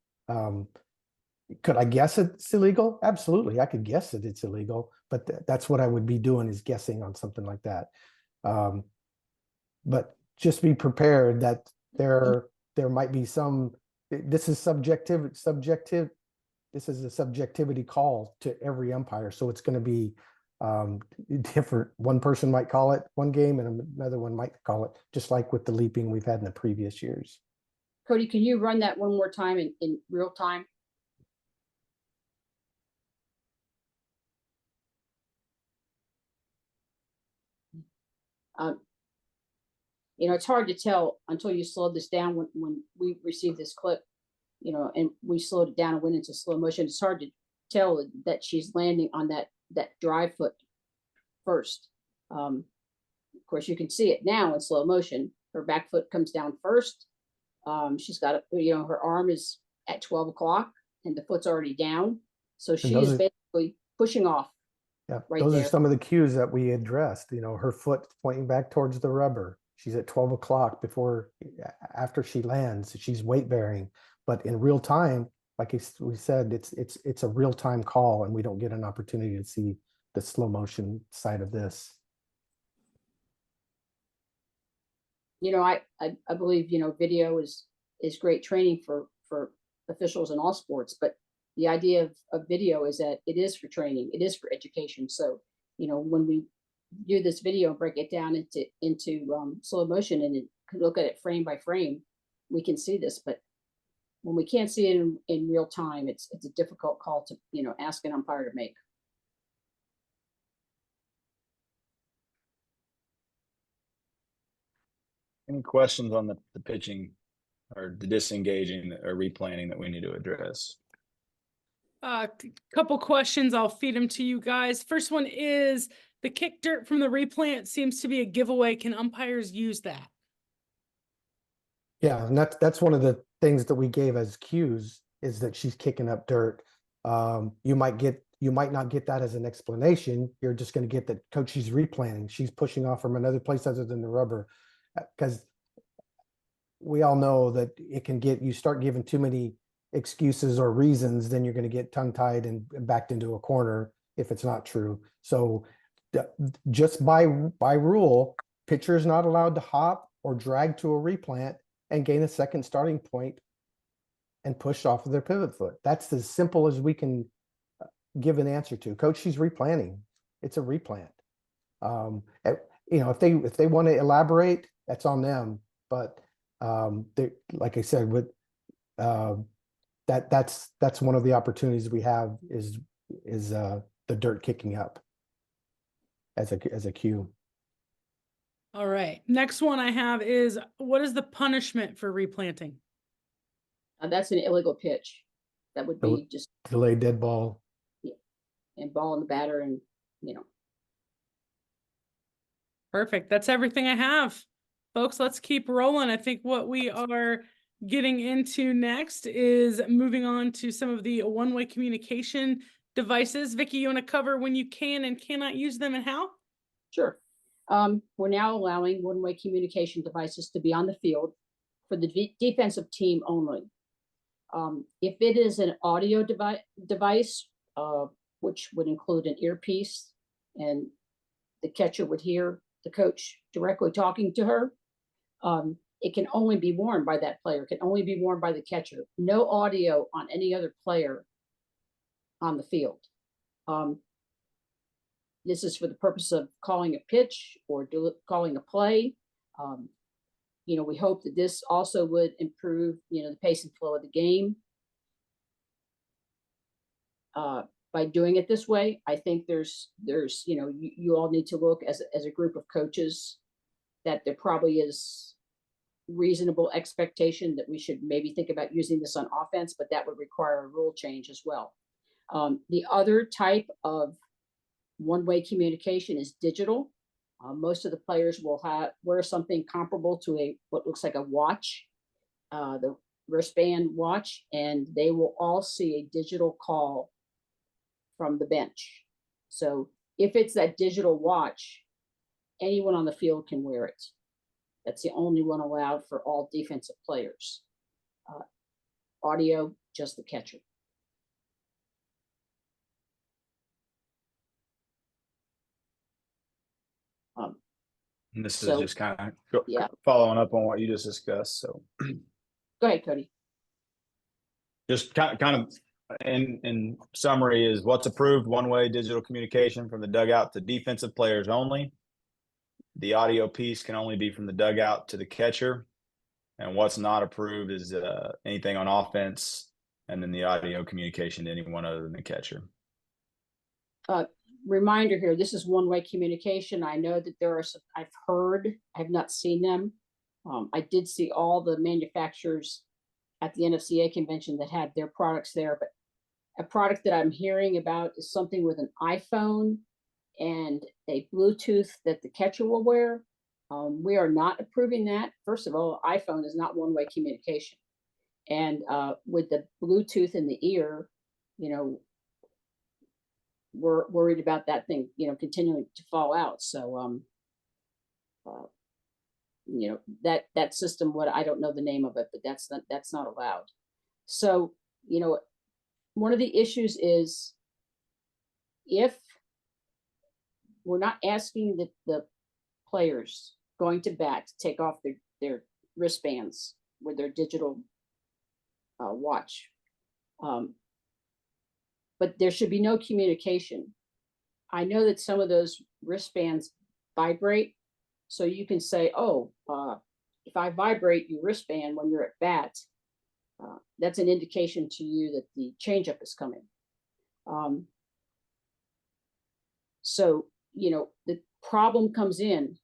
Could I guess it's illegal? Absolutely. I could guess that it's illegal, but that's what I would be doing, is guessing on something like that. But just be prepared that there might be this is subjective. This is a subjectivity call to every umpire. So it's going to be different. One person might call it one game and another one might call it, just like with the leaping we've had in the previous years. Cody, can you run that one more time in real time? It's hard to tell until you slow this down. When we received this clip, and we slowed it down and went into slow motion, it's hard to tell that she's landing on that drive foot first. Of course, you can see it now in slow motion. Her back foot comes down first. She's got, her arm is at 12 o'clock and the foot's already down. So she is basically pushing off. Yeah, right those there. are some of the cues that we addressed. Her foot pointing back towards the rubber. She's at 12 o'clock after she lands. She's weight bearing, but in real time, like we said, it's a real time call, and we don't get an opportunity to see the slow motion side of this. I believe video is great training for officials in all sports, but the idea of video is that it is for training, it is for education. So when we do this video and break it down into slow motion and look at it frame by frame, we can see this. But when we can't see it in real time, it's a difficult call to ask an umpire to make. Any questions on the pitching or the disengaging or replanting that we need to address? Couple questions. I'll feed them to you guys. First one is, the kick dirt from the replant seems to be a giveaway. Can umpires use that? Yeah, and that's one of the things that we gave as cues, is that she's kicking up dirt. You might not get that as an explanation. You're just going to get that, coach, she's replanting. She's pushing off from another place other than the rubber, because we all know that it can you start giving too many excuses or reasons, then you're going to get tongue-tied and backed into a corner if it's not true. So just by rule, pitcher is not allowed to hop or drag to a replant and gain a second starting point and push off of their pivot foot. That's as simple as we can give an answer to. Coach, she's replanting. It's a replant. If they want to elaborate, that's on them. But like I said, with that's one of the opportunities we have is the dirt kicking up as a cue. All right. Next one I have is, what is the punishment for replanting? That's an illegal pitch. That would be just Delay dead ball. and ball in the batter, and Perfect. That's everything I have. Folks, let's keep rolling. I think what we are getting into next is moving on to some of the one-way communication devices. Vicky, you want to cover when you can and cannot use them and how? Sure. We're now allowing one-way communication devices to be on the field for the defensive team only. If it is an audio device, which would include an earpiece, and the catcher would hear the coach directly talking to her, it can only be worn by that player, can only be worn by the catcher. No audio on any other player on the field. This is for the purpose of calling a pitch or calling a play. We hope that this also would improve, the pace and flow of the game. By doing it this way, I think there's you all need to look as a group of coaches that there probably is reasonable expectation that we should maybe think about using this on offense, but that would require a rule change as well. The other type of one-way communication is digital. Most of the players will wear something comparable to what looks like a watch, the wristband watch, and they will all see a digital call from the bench. So if it's that digital watch, anyone on the field can wear it. That's the only one allowed for all defensive players. Audio, just the catcher. And this So, is just kind of yeah. following up on what you just discussed. So Go ahead, Cody. just kind of in summary is what's approved: one-way digital communication from the dugout to defensive players only. The audio piece can only be from the dugout to the catcher. And what's not approved is anything on offense, and then the audio communication to anyone other than the catcher. Reminder here, this is one-way communication. I know that there are some, I've heard, I have not seen them. I did see all the manufacturers at the NFCA convention that had their products there, but a product that I'm hearing about is something with an iPhone and a Bluetooth that the catcher will wear. We are not approving that. First of all, iPhone is not one-way communication. And with the Bluetooth in the ear, we're worried about that thing, continuing to fall out. So, that system, I don't know the name of it, but that's not allowed. So, one of the issues is if we're not asking the players going to bat to take off their wristbands with their digital watch, but there should be no communication. I know that some of those wristbands vibrate, so you can say, oh, if I vibrate your wristband when you're at bat, that's an indication to you that the changeup is coming. So, the problem comes in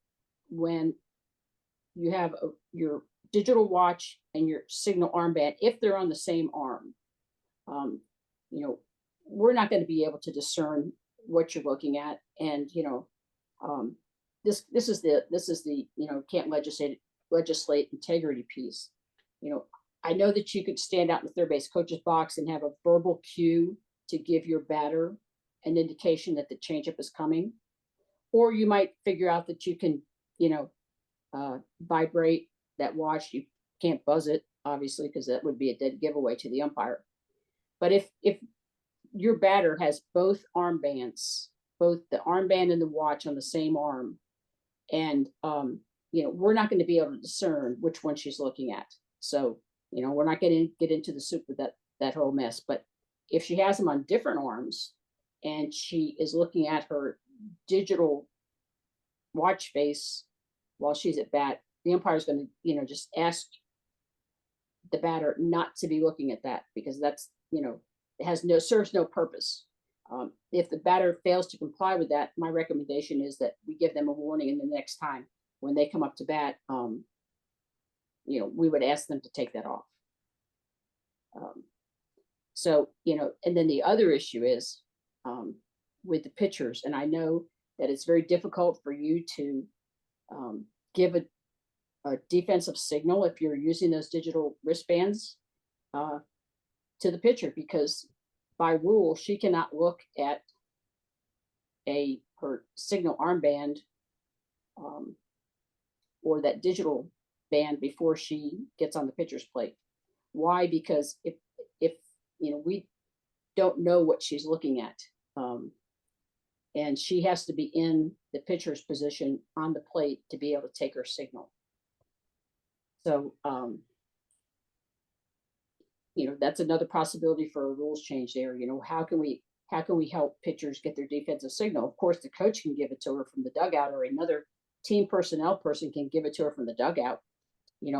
when you have your digital watch and your signal armband, if they're on the same arm. We're not going to be able to discern what you're looking at, and this is the can't legislate integrity piece. I know that you could stand out in the third base coach's box and have a verbal cue to give your batter an indication that the changeup is coming, or you might figure out that you can vibrate that watch. You can't buzz it, obviously, because that would be a dead giveaway to the umpire. But if your batter has both armbands, both the armband and the watch on the same arm, and we're not going to be able to discern which one she's looking at. So we're not going to get into the soup with that whole mess. But if she has them on different arms and she is looking at her digital watch face while she's at bat, the umpire is going to just ask the batter not to be looking at that, because that's it serves no purpose. If the batter fails to comply with that, my recommendation is that we give them a warning, and the next time when they come up to bat, we would ask them to take that off. So, and then the other issue is with the pitchers, and I know that it's very difficult for you to give a defensive signal if you're using those digital wristbands to the pitcher, because by rule, she cannot look at her signal armband or that digital band before she gets on the pitcher's plate. Why? Because if we don't know what she's looking at, and she has to be in the pitcher's position on the plate to be able to take her signal. So that's another possibility for a rules change there. How can we help pitchers get their defensive signal? Of course, the coach can give it to her from the dugout, or another team personnel person can give it to her from the dugout.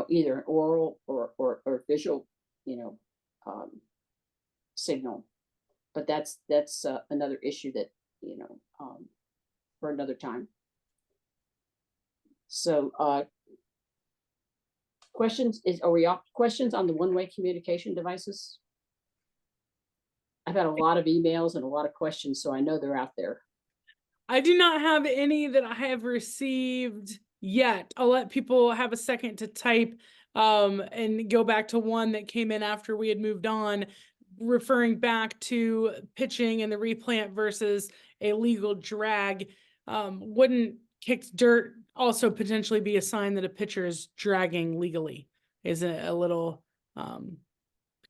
Either an oral or visual, signal. But that's another issue that for another time. So are we off questions on the one-way communication devices? I've had a lot of emails and a lot of questions, so I know they're out there. I do not have any that I have received yet. I'll let people have a second to type and go back to one that came in after we had moved on, referring back to pitching and the replant versus a legal drag. Wouldn't kicked dirt also potentially be a sign that a pitcher is dragging legally? Is it a little, can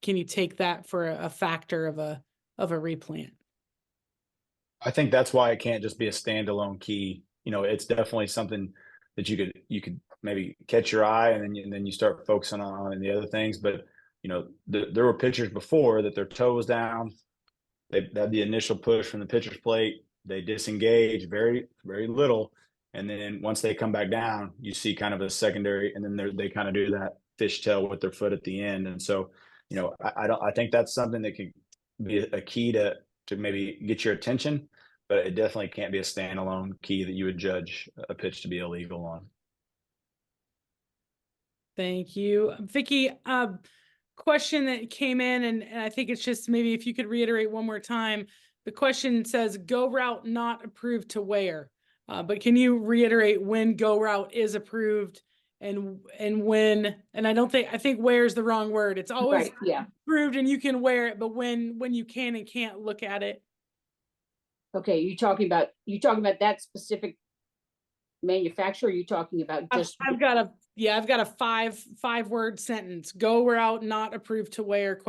you take that for a factor of a replant? I think that's why it can't just be a standalone key. It's definitely something that you could maybe catch your eye, and then you start focusing on the other things. But there were pitchers before that their toe was down. They had the initial push from the pitcher's plate. They disengage very, very little. And then once they come back down, you see kind of a secondary, and then they kind of do that fishtail with their foot at the end. And so, I think that's something that could be a key to maybe get your attention, but it definitely can't be a standalone key that you would judge a pitch to be illegal on. Thank you. Vicky, question that came in, and I think it's just maybe if you could reiterate one more time. The question says, go route not approved to where? But can you reiterate when go route is approved and when? And I think where is the wrong word. It's always right, approved and you can wear it, but when you can and can't look at it. Okay, you talking about that specific manufacturer? Or you talking about just? I've got a five word sentence. Go route not approved to wear ?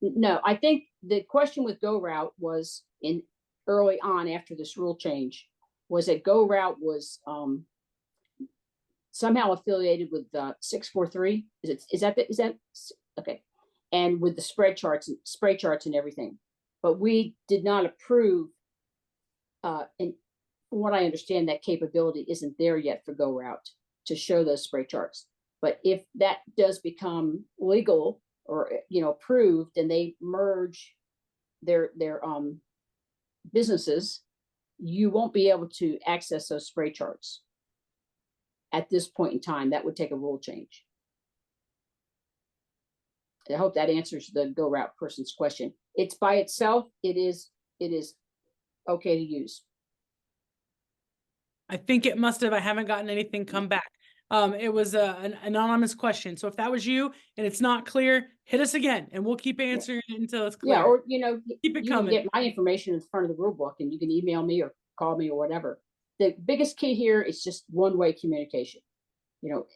No, I think the question with go route was in early on after this rule change, was that go route was somehow affiliated with 643. Is that okay? And with the spray charts and everything, but we did not approve. And from what I understand, that capability isn't there yet for go route to show those spray charts. But if that does become legal or approved, and they merge their businesses, you won't be able to access those spray charts at this point in time. That would take a rule change. I hope that answers the go route person's question. It's by itself, it is okay to use. I think it must have. I haven't gotten anything come back. It was an anonymous question. So if that was you and it's not clear, hit us again and we'll keep answering it until it's clear. Yeah, or keep it you coming. can get my information in front of the rule book, and you can email me or call me or whatever. The biggest key here is just one-way communication.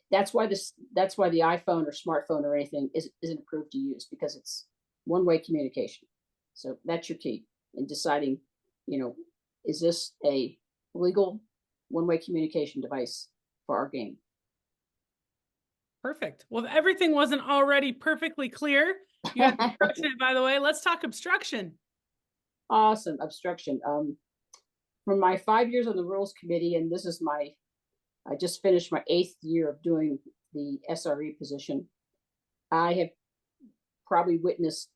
That's why the iPhone or smartphone or anything isn't approved to use, because it's one-way communication. So that's your key in deciding, is this a legal one-way communication device for our game? Perfect. Well, if everything wasn't already perfectly clear, you have to correct it, by the way. Let's talk obstruction. Awesome. Obstruction. From my 5 years on the rules committee, and this is I just finished my 8th year of doing the SRE position. I have probably witnessed,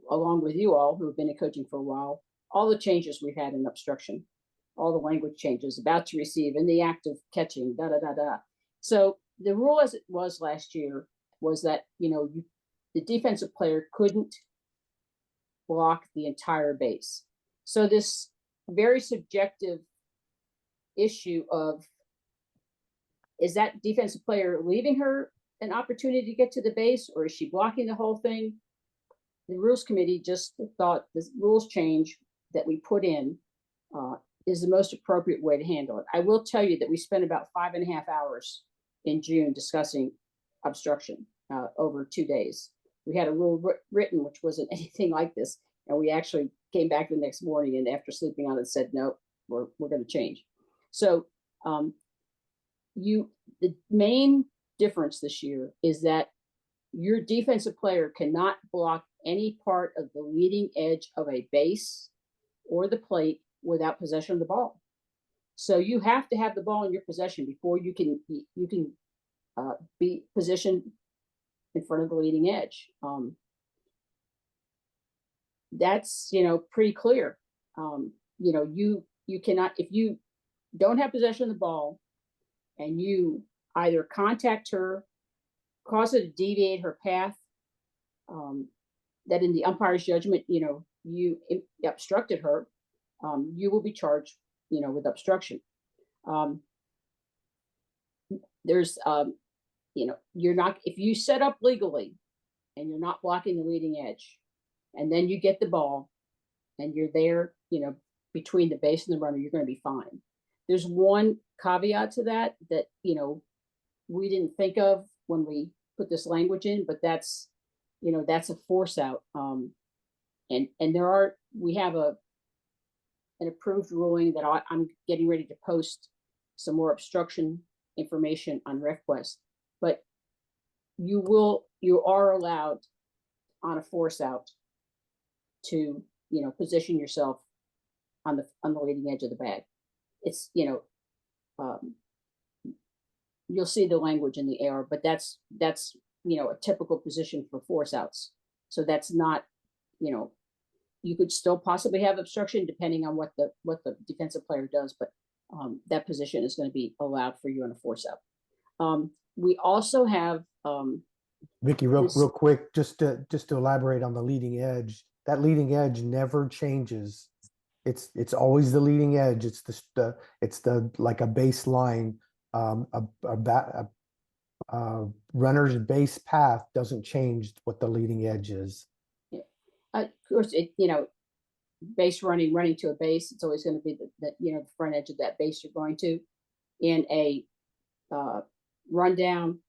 along with you all who have been in coaching for a while, all the changes we've had in obstruction, all the language changes, about to receive, in the act of catching, So the rule as it was last year was that, the defensive player couldn't block the entire base. So this very subjective issue of, is that defensive player leaving her an opportunity to get to the base, or is she blocking the whole thing? The rules committee just thought the rules change that we put in is the most appropriate way to handle it. I will tell you that we spent about 5.5 hours in June discussing obstruction over 2 days. We had a rule written which wasn't anything like this, and we actually came back the next morning and after sleeping on it said, no, we're going to change. So the main difference this year is that your defensive player cannot block any part of the leading edge of a base or the plate without possession of the ball. So you have to have the ball in your possession before you can be positioned in front of the leading edge. That's pretty clear. You cannot, if you don't have possession of the ball and you either contact her, cause her to deviate her path, that in the umpire's judgment, you obstructed her, you will be charged, with obstruction. There's, you're not, if you set up legally and you're not blocking the leading edge, and then you get the ball and you're there, between the base and the runner, you're going to be fine. There's one caveat to that, we didn't think of when we put this language in, but that's a force out. And we have an approved ruling that I'm getting ready to post some more obstruction information on RefQuest, but you are allowed on a force out to, position yourself on the leading edge of the bag. It's, you'll see the language in the AR, but that's a typical position for force outs. So that's not, you could still possibly have obstruction depending on what the defensive player does, but that position is going to be allowed for you on a force out. We also have Vicky, real quick, just to elaborate on the leading edge. That leading edge never changes. It's always the leading edge. It's the like a baseline. Runner's base path doesn't change what the leading edge is. Of course, base running to a base, it's always going to be the front edge of that base you're going to. In a rundown,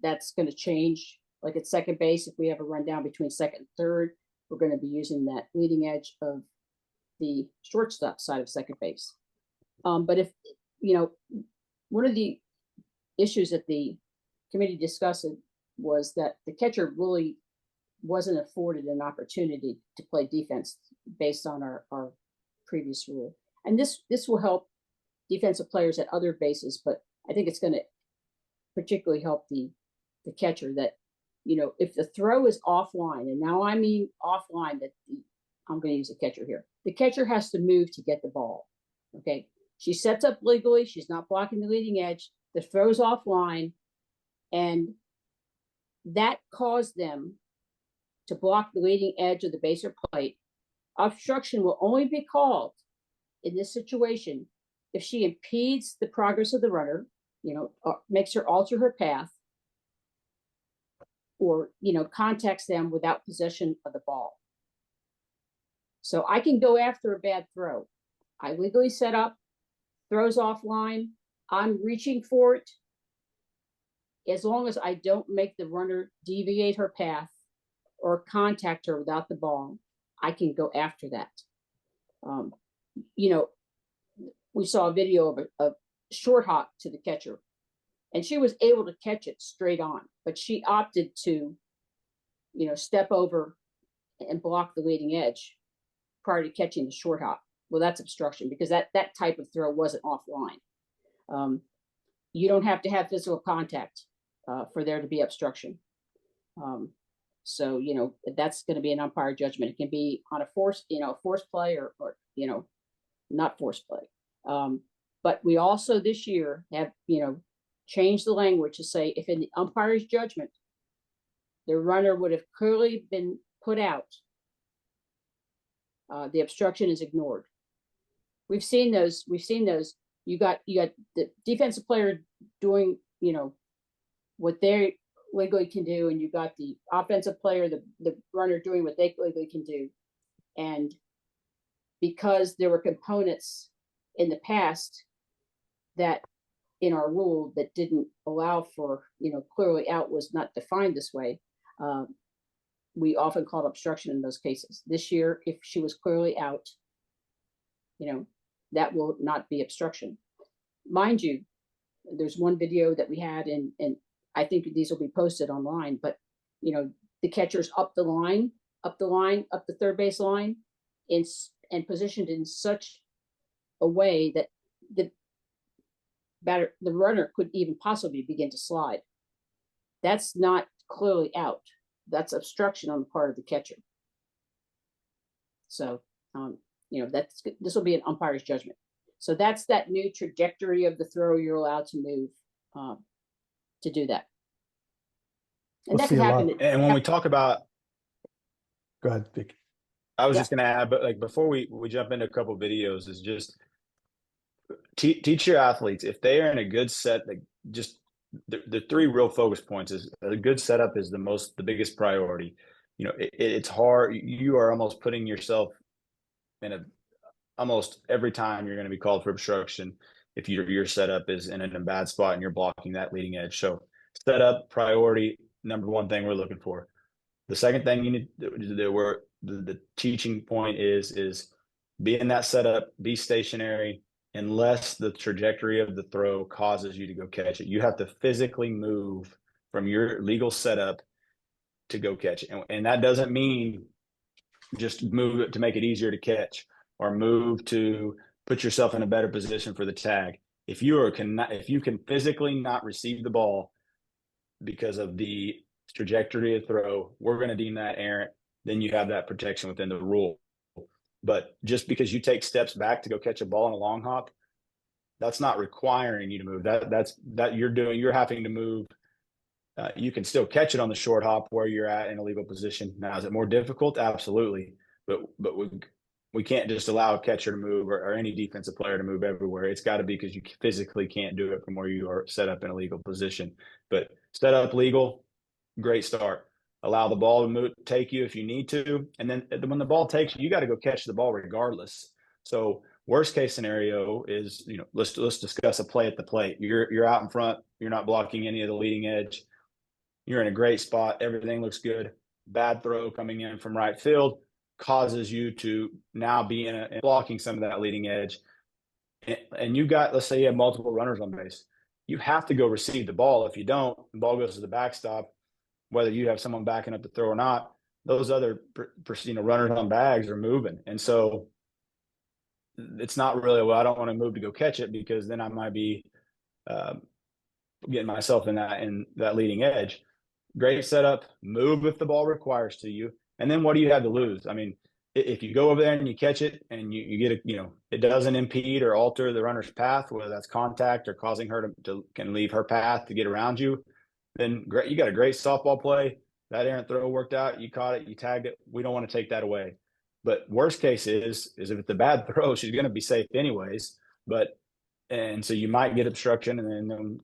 that's going to change. Like at second base, if we have a rundown between second and third, we're going to be using that leading edge of the shortstop side of second base. But if, one of the issues that the committee discussed was that the catcher really wasn't afforded an opportunity to play defense based on our previous rule. And this will help defensive players at other bases, but I think it's going to particularly help the catcher that, if the throw is offline, and now I mean offline, I'm going to use a catcher here. The catcher has to move to get the ball. Okay. She sets up legally. She's not blocking the leading edge. The throw's offline, and that caused them to block the leading edge of the base or plate. Obstruction will only be called in this situation if she impedes the progress of the runner, or makes her alter her path, or, contacts them without possession of the ball. So I can go after a bad throw. I legally set up, throws offline, I'm reaching for it. As long as I don't make the runner deviate her path or contact her without the ball, I can go after that. We saw a video of a short hop to the catcher, and she was able to catch it straight on, but she opted to, step over and block the leading edge prior to catching the short hop. Well, that's obstruction because that type of throw wasn't offline. You don't have to have physical contact for there to be obstruction. So, that's going to be an umpire judgment. It can be on a force play or not force play. But we also this year have, changed the language to say if in the umpire's judgment, the runner would have clearly been put out the obstruction is ignored. We've seen those. You got the defensive player doing, what they legally can do, and you got the offensive player, the runner doing what they legally can do. And because there were components in the past that in our rule that didn't allow for, clearly out was not defined this way, we often called obstruction in those cases. This year, if she was clearly out, that will not be obstruction. Mind you, there's one video that we had, and I think these will be posted online, but the catcher's up the third base line, and positioned in such a way that the runner could even possibly begin to slide. That's not clearly out. That's obstruction on the part of the catcher. So, this will be an umpire's judgment. So that's that new trajectory of the throw. You're allowed to move to do that. And We'll that can happen. And when we talk about, Go ahead, Vic. I was just going to add, but like before we jump into a couple of videos, is just teach your athletes, if they are in a good set, like just the three real focus points is a good setup is the biggest priority. It's hard. You are almost putting yourself in almost every time you're going to be called for obstruction if your setup is in a bad spot and you're blocking that leading edge. So setup priority, number one thing we're looking for. The second thing you need the teaching point is be in that setup, be stationary, unless the trajectory of the throw causes you to go catch it. You have to physically move from your legal setup to go catch it. And that doesn't mean just move it to make it easier to catch or move to put yourself in a better position for the tag. If you can physically not receive the ball because of the trajectory of throw, we're going to deem that errant. Then you have that protection within the rule. But just because you take steps back to go catch a ball in a long hop, that's not requiring you to move. You're having to move. You can still catch it on the short hop where you're at in a legal position. Now, is it more difficult? Absolutely. But we can't just allow a catcher to move or any defensive player to move everywhere. It's got to be because you physically can't do it from where you are set up in a legal position. But set up legal, great start. Allow the ball to take you if you need to. And then when the ball takes you, you got to go catch the ball regardless. So worst case scenario is, let's discuss a play at the plate. You're out in front. You're not blocking any of the leading edge. You're in a great spot. Everything looks good. Bad throw coming in from right field causes you to now be blocking some of that leading edge. And let's say you have multiple runners on base. You have to go receive the ball. If you don't, the ball goes to the backstop. Whether you have someone backing up the throw or not, those other runners on bags are moving. And so it's not really, I don't want to move to go catch it because then I might be getting myself in that leading edge. Great setup, move if the ball requires to you. And then what do you have to lose? I mean, if you go over there and you catch it and you get it doesn't impede or alter the runner's path, whether that's contact or causing her to can leave her path to get around you, then great. You got a great softball play. That errant throw worked out. You caught it. You tagged it. We don't want to take that away. But worst case is if it's a bad throw, she's going to be safe anyways. And so you might get obstruction, and then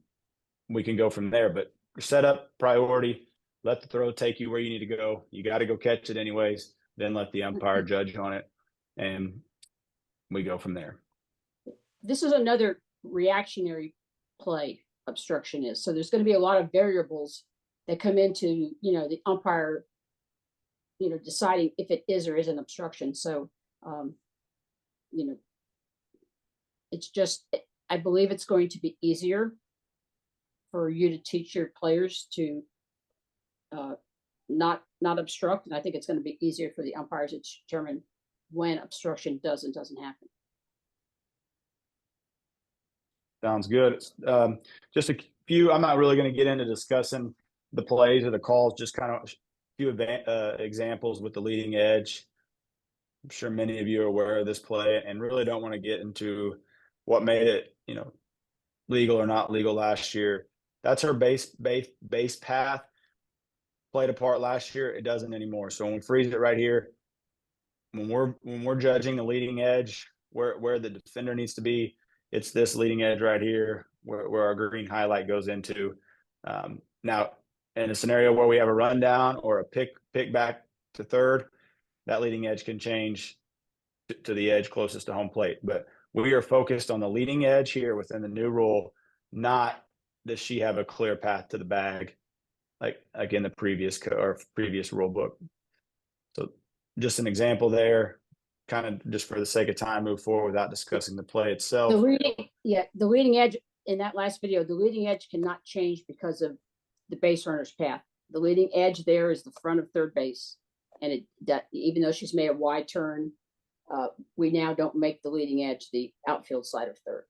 we can go from there. But set up priority. Let the throw take you where you need to go. You got to go catch it anyways. Then let the umpire judge on it, and we go from there. This is another reactionary play. Obstruction is. So there's going to be a lot of variables that come into, the umpire, deciding if it is or isn't obstruction. So, it's just, I believe it's going to be easier for you to teach your players to not obstruct. And I think it's going to be easier for the umpires to determine when obstruction does and doesn't happen. Sounds good. Just a few, I'm not really going to get into discussing the plays or the calls, just kind of a few examples with the leading edge. I'm sure many of you are aware of this play and really don't want to get into what made it, legal or not legal last year. That's her base path. Played a part last year. It doesn't anymore. So when we freeze it right here, when we're judging the leading edge, where the defender needs to be, it's this leading edge right here where our green highlight goes into. Now, in a scenario where we have a rundown or a pick back to third, that leading edge can change to the edge closest to home plate. But we are focused on the leading edge here within the new rule, not does she have a clear path to the bag like in the previous rule book. So just an example there, kind of just for the sake of time, move forward without discussing the play itself. The leading edge in that last video, the leading edge cannot change because of the base runner's path. The leading edge there is the front of third base. And even though she's made a wide turn, we now don't make the leading edge the outfield side of third.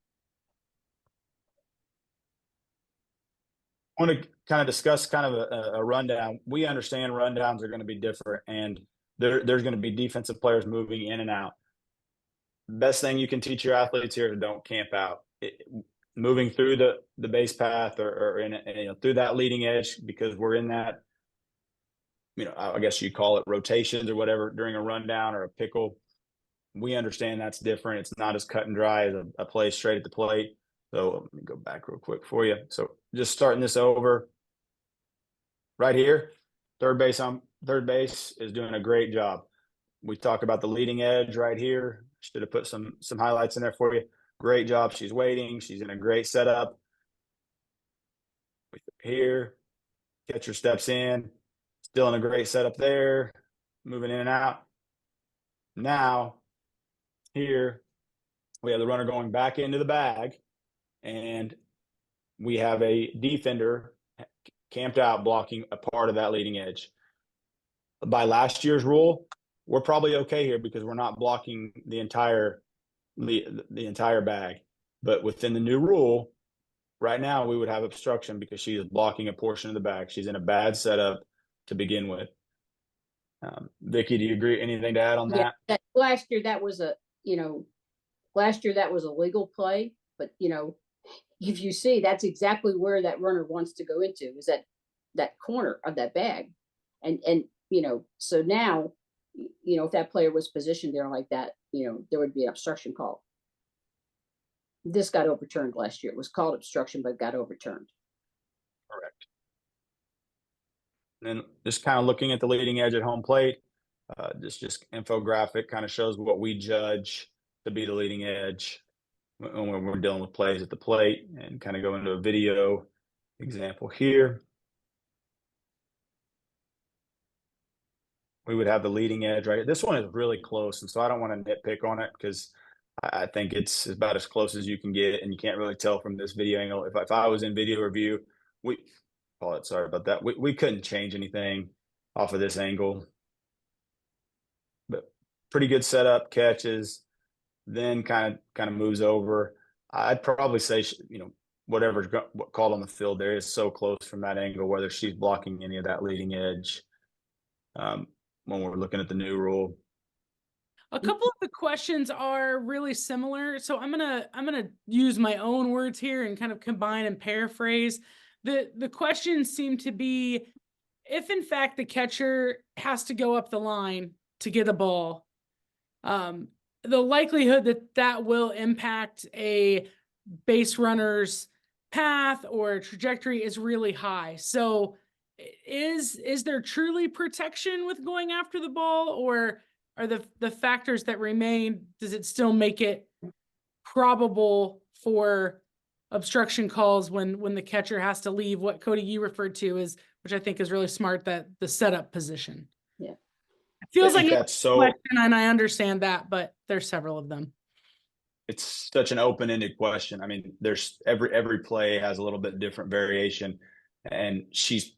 I want to kind of discuss kind of a rundown. We understand rundowns are going to be different, and there's going to be defensive players moving in and out. Best thing you can teach your athletes here is don't camp out. Moving through the base path or through that leading edge, because we're in that, I guess you call it rotations or whatever during a rundown or a pickle. We understand that's different. It's not as cut and dry as a play straight at the plate. So let me go back real quick for you. So just starting this over right here, third base is doing a great job. We talked about the leading edge right here. Should have put some highlights in there for you. Great job. She's waiting. She's in a great setup. Here, catcher steps in. Still in a great setup there. Moving in and out. Now, here, we have the runner going back into the bag. And we have a defender camped out blocking a part of that leading edge. By last year's rule, we're probably okay here because we're not blocking the entire bag. But within the new rule, right now we would have obstruction because she is blocking a portion of the bag. She's in a bad setup to begin with. Vicky, do you agree? Anything to add on that? Yeah, last year that was a legal play, but if you see, that's exactly where that runner wants to go into, is that corner of that bag. And so now, if that player was positioned there like that, there would be an obstruction call. This got overturned last year. It was called obstruction, but got overturned. Correct. And then just kind of looking at the leading edge at home plate, just infographic kind of shows what we judge to be the leading edge when we're dealing with plays at the plate, and kind of go into a video example here. We would have the leading edge right. This one is really close, and so I don't want to nitpick on it because I think it's about as close as you can get, and you can't really tell from this video angle. If I was in video review, sorry about that. We couldn't change anything off of this angle, but pretty good setup, catches, then kind of moves over. I'd probably say, whatever's called on the field there is so close from that angle, whether she's blocking any of that leading edge. When we're looking at the new rule, a couple of the questions are really similar. So I'm gonna use my own words here and kind of combine and paraphrase. The questions seem to be, if in fact the catcher has to go up the line to get a ball, the likelihood that will impact a base runner's path or trajectory is really high. So is there truly protection with going after the ball, or are the factors that remain, does it still make it probable for obstruction calls when the catcher has to leave what, Cody, you referred to as, which I think is really smart, that the setup position? Yeah. It feels like that's so, question, and I understand that, but there's several of them. It's such an open-ended question. I mean, there's every play has a little bit different variation, and she's,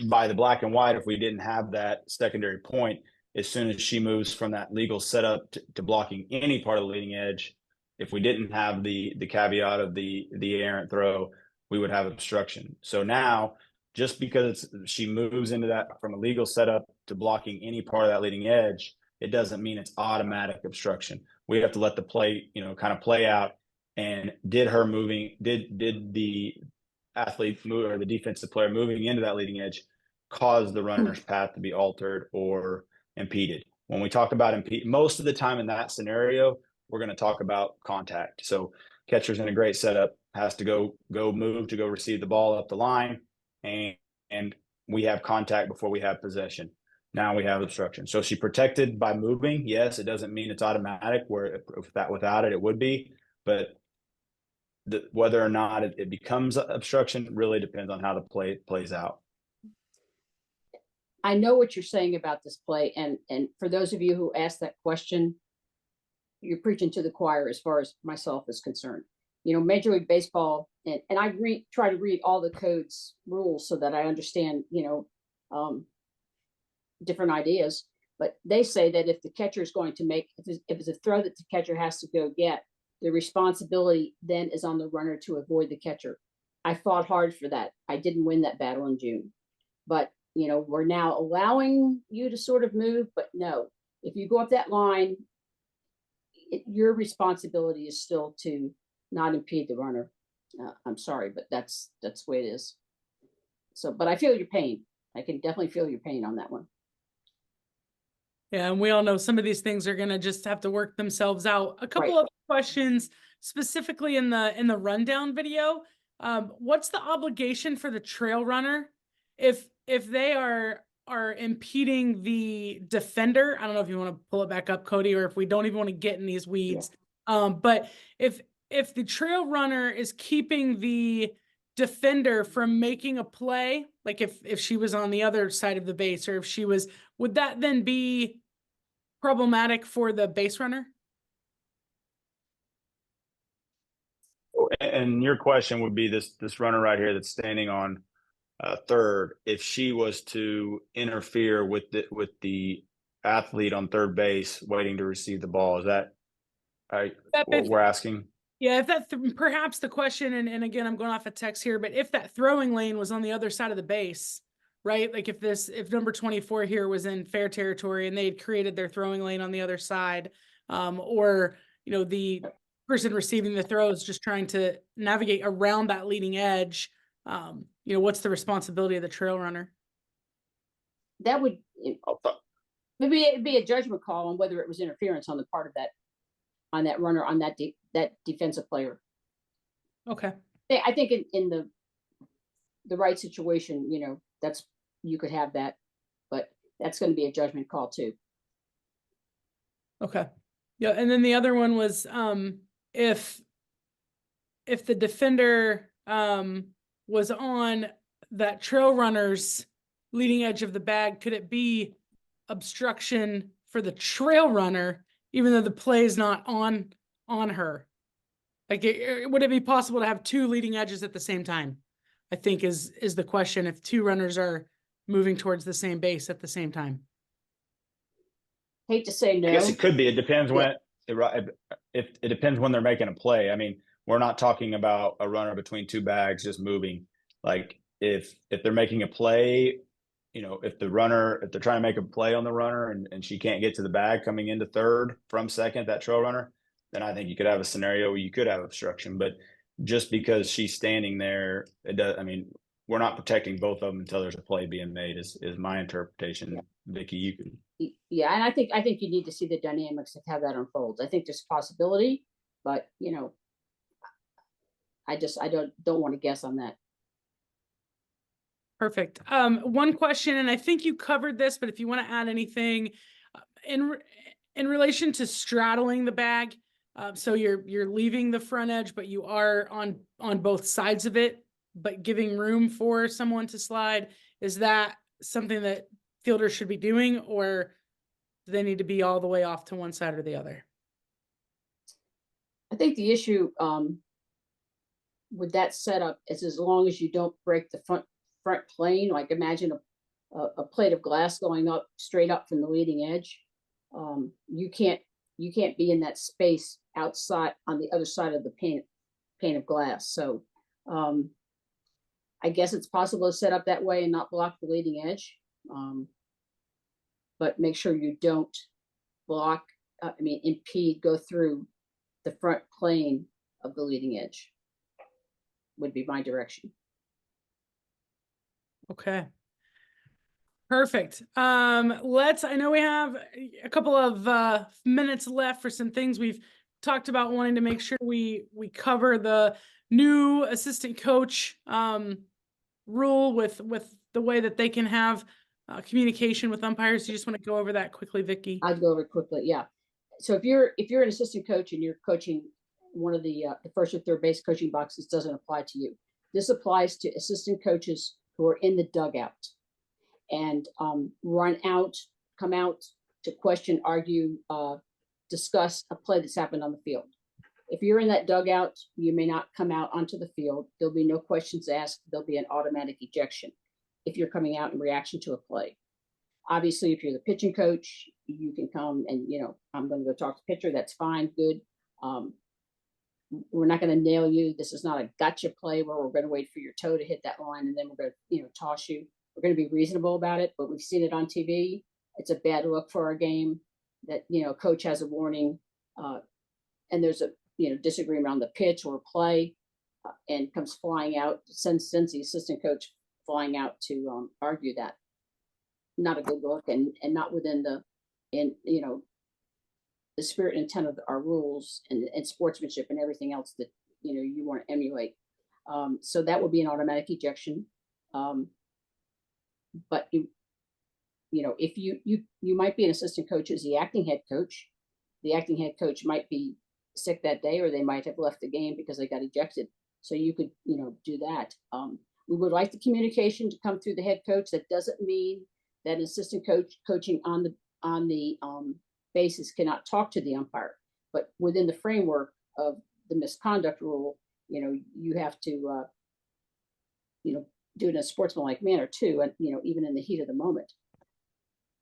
by the black and white, if we didn't have that secondary point, as soon as she moves from that legal setup to blocking any part of the leading edge, if we didn't have the caveat of the errant throw, we would have obstruction. So now, just because she moves into that from a legal setup to blocking any part of that leading edge, it doesn't mean it's automatic obstruction. We have to let the play, kind of play out. And did the athlete move, or the defensive player moving into that leading edge, cause the runner's path to be altered or impeded? When we talk about impede, most of the time in that scenario, we're going to talk about contact. So catcher's in a great setup, has to go move to go receive the ball up the line, and we have contact before we have possession. Now we have obstruction. So she protected by moving. Yes, it doesn't mean it's automatic, where without it, it would be. But whether or not it becomes obstruction really depends on how the play plays out. I know what you're saying about this play, and for those of you who asked that question, you're preaching to the choir as far as myself is concerned. You know, Major League Baseball, and I try to read all the codes rules so that I understand, different ideas. But they say that if the catcher is going to make, if it's a throw that the catcher has to go get, the responsibility then is on the runner to avoid the catcher. I fought hard for that. I didn't win that battle in June, but we're now allowing you to sort of move, but no, if you go up that line, your responsibility is still to not impede the runner. I'm sorry, but that's the way it is. So, but I feel your pain. I can definitely feel your pain on that one. Yeah, and we all know some of these things are going to just have to work themselves out. A couple of questions specifically in the rundown video. What's the obligation for the trail runner if they are impeding the defender? I don't know if you want to pull it back up, Cody, or if we don't even want to get in these weeds. Yeah. But if the trail runner is keeping the defender from making a play, like if she was on the other side of the base, or if she was, would that then be problematic for the base runner? And your question would be this runner right here that's standing on third, if she was to interfere with the athlete on third base waiting to receive the ball. Is that what we're asking? Yeah, if that perhaps the question, and again, I'm going off a text here, but if that throwing lane was on the other side of the base, right? Like if number 24 here was in fair territory and they had created their throwing lane on the other side, or the person receiving the throw is just trying to navigate around that leading edge, what's the responsibility of the trail runner? That would maybe it'd be a judgment call on whether it was interference on the part of that runner, on that defensive player. Okay. I think in the right situation, you could have that, but that's going to be a judgment call too. Okay. Yeah, and then the other one was if the defender was on that trail runner's leading edge of the bag, could it be obstruction for the trail runner even though the play is not on her? Like, would it be possible to have two leading edges at the same time? I think is the question, if two runners are moving towards the same base at the same time. Hate to say no. I guess it could be. It depends when it depends when they're making a play. I mean, we're not talking about a runner between two bags just moving. Like if they're making a play, if they're trying to make a play on the runner and she can't get to the bag coming into third from second, that trail runner, then I think you could have a scenario where you could have obstruction. But just because she's standing there, it does. I mean, we're not protecting both of them until there's a play being made. Is my interpretation. Vicky, you can. Yeah, and I think you need to see the dynamics of how that unfolds. I think there's a possibility, but I don't want to guess on that. Perfect. One question, and I think you covered this, but if you want to add anything in relation to straddling the bag, so you're leaving the front edge, but you are on both sides of it, but giving room for someone to slide. Is that something that fielders should be doing, or do they need to be all the way off to one side or the other? I think the issue with that setup is as long as you don't break the front plane. Like imagine a plate of glass going up straight up from the leading edge. You can't be in that space outside on the other side of the pane of glass. So I guess it's possible to set up that way and not block the leading edge. But make sure you don't impede, go through the front plane of the leading edge would be my direction. Okay. Perfect. I know we have a couple of minutes left for some things we've talked about wanting to make sure we cover the new assistant coach rule with the way that they can have communication with umpires. You just want to go over that quickly, Vicky? I'd go over it quickly. Yeah. So if you're an assistant coach and you're coaching one of the first or third base coaching boxes, doesn't apply to you. This applies to assistant coaches who are in the dugout and come out to question, argue, discuss a play that's happened on the field. If you're in that dugout, you may not come out onto the field. There'll be no questions asked. There'll be an automatic ejection if you're coming out in reaction to a play. Obviously, if you're the pitching coach, you can come and, I'm going to go talk to the pitcher. That's fine. Good. We're not going to nail you. This is not a gotcha play where we're going to wait for your toe to hit that line and then we're going to, toss you. We're going to be reasonable about it, but we've seen it on TV. It's a bad look for our game that, coach has a warning and there's a, disagreement on the pitch or play and comes flying out, sends the assistant coach flying out to argue that. Not a good look and not within the spirit and intent of our rules and sportsmanship and everything else that, you want to emulate. So that would be an automatic ejection. But if you might be an assistant coach as the acting head coach. The acting head coach might be sick that day, or they might have left the game because they got ejected. So you could, do that. We would like the communication to come through the head coach. That doesn't mean that an assistant coach coaching on the bases cannot talk to the umpire, but within the framework of the misconduct rule, you have to, do it in a sportsmanlike manner too, and even in the heat of the moment.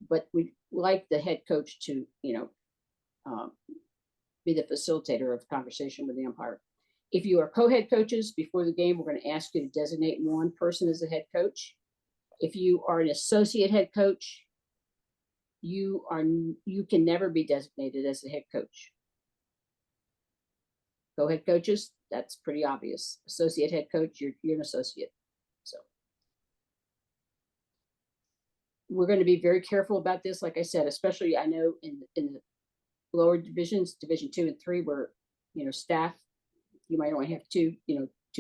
But we like the head coach to, be the facilitator of conversation with the umpire. If you are co-head coaches before the game, we're going to ask you to designate one person as a head coach. If you are an associate head coach, you can never be designated as a head coach. Co-head coaches, that's pretty obvious. Associate head coach, you're an associate. So we're going to be very careful about this. Like I said, especially I know in the lower divisions, Division 2 and 3, where staff, you might only have two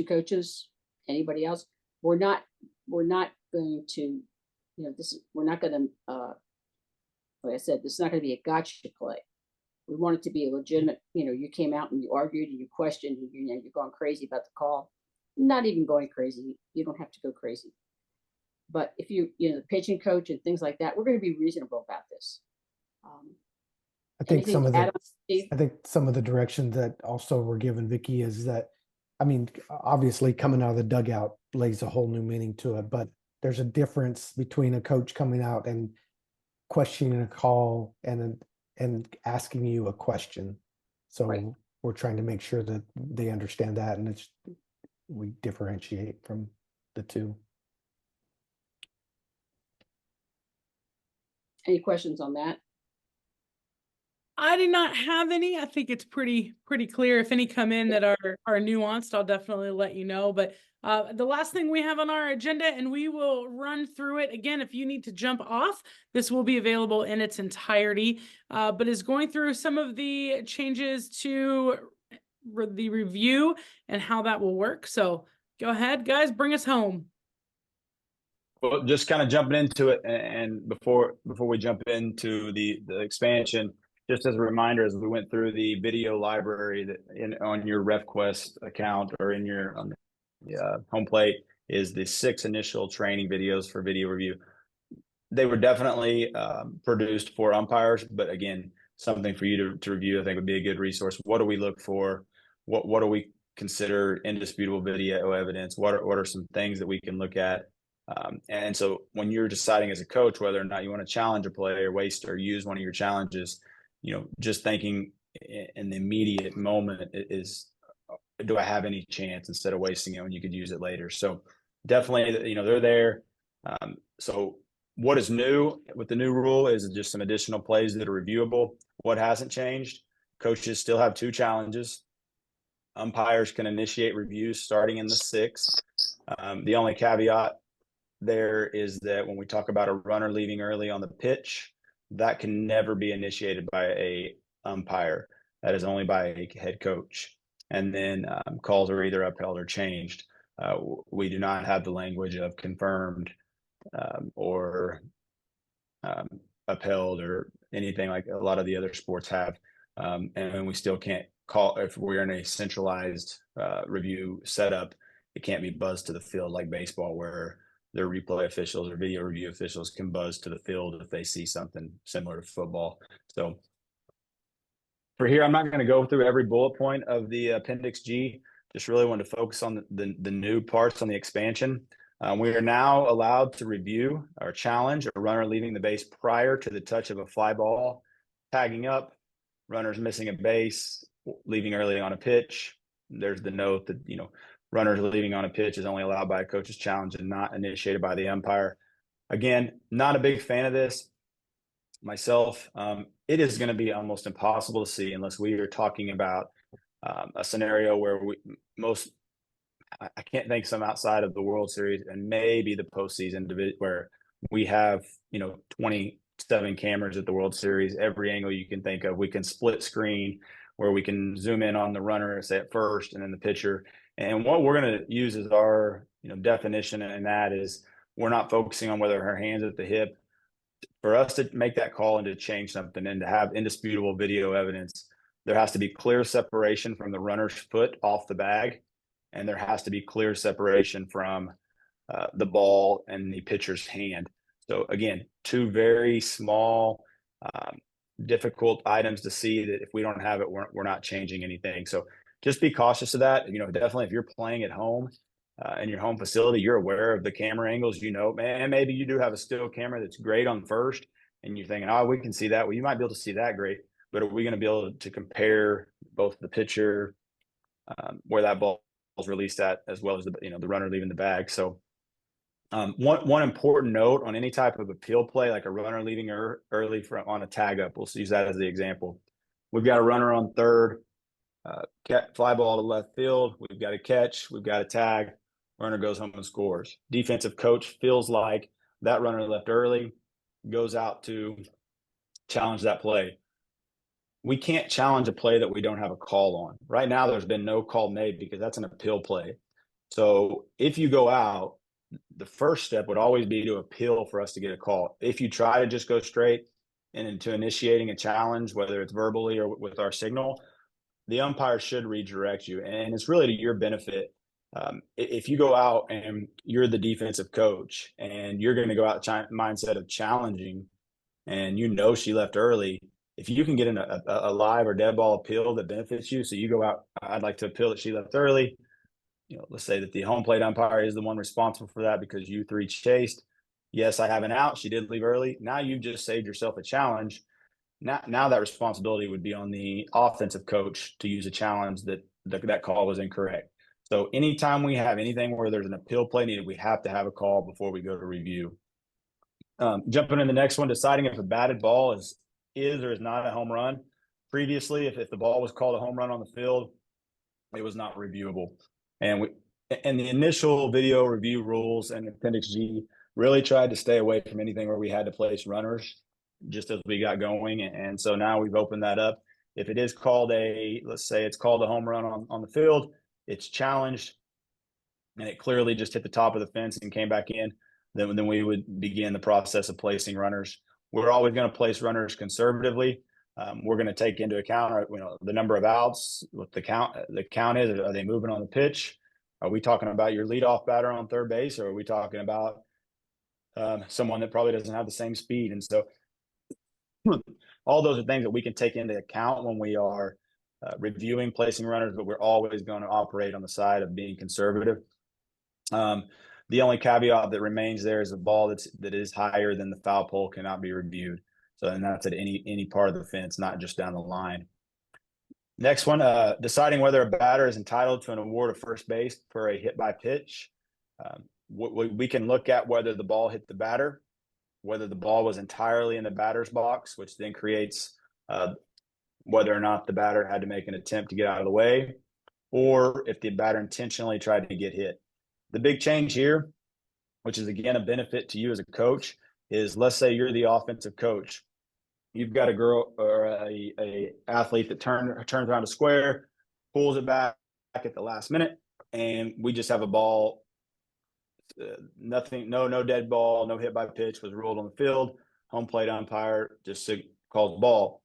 coaches. Anybody else, we're not going to, we're not going to, like I said, this is not going to be a gotcha play. We want it to be a legitimate, you came out and you argued and you questioned and you're going crazy about the call. Not even going crazy. You don't have to go crazy. But if the pitching coach and things like that, we're going to be reasonable about this. I think some of the direction that also we're given, Vicky, is that, obviously coming out of the dugout lays a whole new meaning to it, but there's a difference between a coach coming out and questioning a call and asking you a question. So right. We're trying to make sure that they understand that, and we differentiate from the two. Any questions on that? I did not have any. I think it's pretty clear. If any come in that are nuanced, I'll definitely let you know. But the last thing we have on our agenda, and we will run through it again. If you need to jump off, this will be available in its entirety, but is going through some of the changes to the review and how that will work. So go ahead, guys, bring us home. Well, just kind of jumping into it, and before we jump into the expansion, just as a reminder, as we went through the video library on your RefQuest account or in your home plate is the 6 initial training videos for video review. They were definitely produced for umpires, but again, something for you to review, I think would be a good resource. What do we look for? What do we consider indisputable video evidence? What are some things that we can look at? And so when you're deciding as a coach whether or not you want to challenge a play or waste or use one of your challenges, just thinking in the immediate moment is, do I have any chance, instead of wasting it when you could use it later? So definitely, they're there. So what is new with the new rule is just some additional plays that are reviewable. What hasn't changed? Coaches still have 2 challenges. Umpires can initiate reviews starting in the 6th. The only caveat there is that when we talk about a runner leaving early on the pitch, that can never be initiated by a umpire. That is only by a head coach. And then calls are either upheld or changed. We do not have the language of confirmed or upheld or anything like a lot of the other sports have. And we still can't call, if we're in a centralized review setup, it can't be buzzed to the field like baseball, where their replay officials or video review officials can buzz to the field if they see something similar to football. So for here, I'm not going to go through every bullet point of the Appendix G. Just really wanted to focus on the new parts on the expansion. We are now allowed to review or challenge a runner leaving the base prior to the touch of a fly ball, tagging up, runners missing a base, leaving early on a pitch. There's the note that, runners leaving on a pitch is only allowed by a coach's challenge and not initiated by the umpire. Again, not a big fan of this myself. It is going to be almost impossible to see unless we are talking about a scenario where I can't think some outside of the World Series and maybe the postseason where we have, 27 cameras at the World Series, every angle you can think of. We can split screen where we can zoom in on the runner, say at first, and then the pitcher. And what we're going to use as our, definition, and that is we're not focusing on whether her hand's at the hip. For us to make that call and to change something and to have indisputable video evidence, there has to be clear separation from the runner's foot off the bag, and there has to be clear separation from the ball and the pitcher's hand. So again, two very small, difficult items to see that if we don't have it, we're not changing anything. So just be cautious of that. Definitely if you're playing at home in your home facility, you're aware of the camera angles, man, maybe you do have a still camera that's great on first and you're thinking, oh, we can see that. Well, you might be able to see that great, but are we going to be able to compare both the pitcher, where that ball is released at, as well as the runner leaving the bag? So one important note on any type of appeal play, like a runner leaving early on a tag up, we'll use that as the example. We've got a runner on third, fly ball to left field. We've got a catch. We've got a tag. Runner goes home and scores. Defensive coach feels like that runner left early, goes out to challenge that play. We can't challenge a play that we don't have a call on. Right now, there's been no call made because that's an appeal play. So if you go out, the first step would always be to appeal for us to get a call. If you try to just go straight and into initiating a challenge, whether it's verbally or with our signal, the umpire should redirect you. And it's really to your benefit. If you go out and you're the defensive coach and you're going to go out mindset of challenging and she left early, if you can get in a live or dead ball appeal that benefits you, so you go out, I'd like to appeal that she left early. Let's say that the home plate umpire is the one responsible for that because you three chased. Yes, I have an out. She did leave early. Now you've just saved yourself a challenge. Now that responsibility would be on the offensive coach to use a challenge that call was incorrect. So anytime we have anything where there's an appeal play needed, we have to have a call before we go to review. Jumping in the next one, deciding if a batted ball is or is not a home run. Previously, if the ball was called a home run on the field, it was not reviewable. And the initial video review rules and Appendix G really tried to stay away from anything where we had to place runners just as we got going. And so now we've opened that up. If it is called let's say it's called a home run on the field, it's challenged, and it clearly just hit the top of the fence and came back in, then we would begin the process of placing runners. We're always going to place runners conservatively. We're going to take into account, the number of outs, what the count is. Are they moving on the pitch? Are we talking about your leadoff batter on third base, or are we talking about someone that probably doesn't have the same speed? And so all those are things that we can take into account when we are reviewing placing runners, but we're always going to operate on the side of being conservative. The only caveat that remains there is a ball that is higher than the foul pole cannot be reviewed. So, and that's at any part of the fence, not just down the line. Next one, deciding whether a batter is entitled to an award of first base for a hit by pitch. We can look at whether the ball hit the batter, whether the ball was entirely in the batter's box, which then creates whether or not the batter had to make an attempt to get out of the way, or if the batter intentionally tried to get hit. The big change here which is again a benefit to you as a coach, is let's say you're the offensive coach. You've got a girl or a athlete that turns around a square, pulls it back at the last minute, and we just have a ball. Nothing, no dead ball, no hit by pitch was ruled on the field. Home plate umpire just calls ball.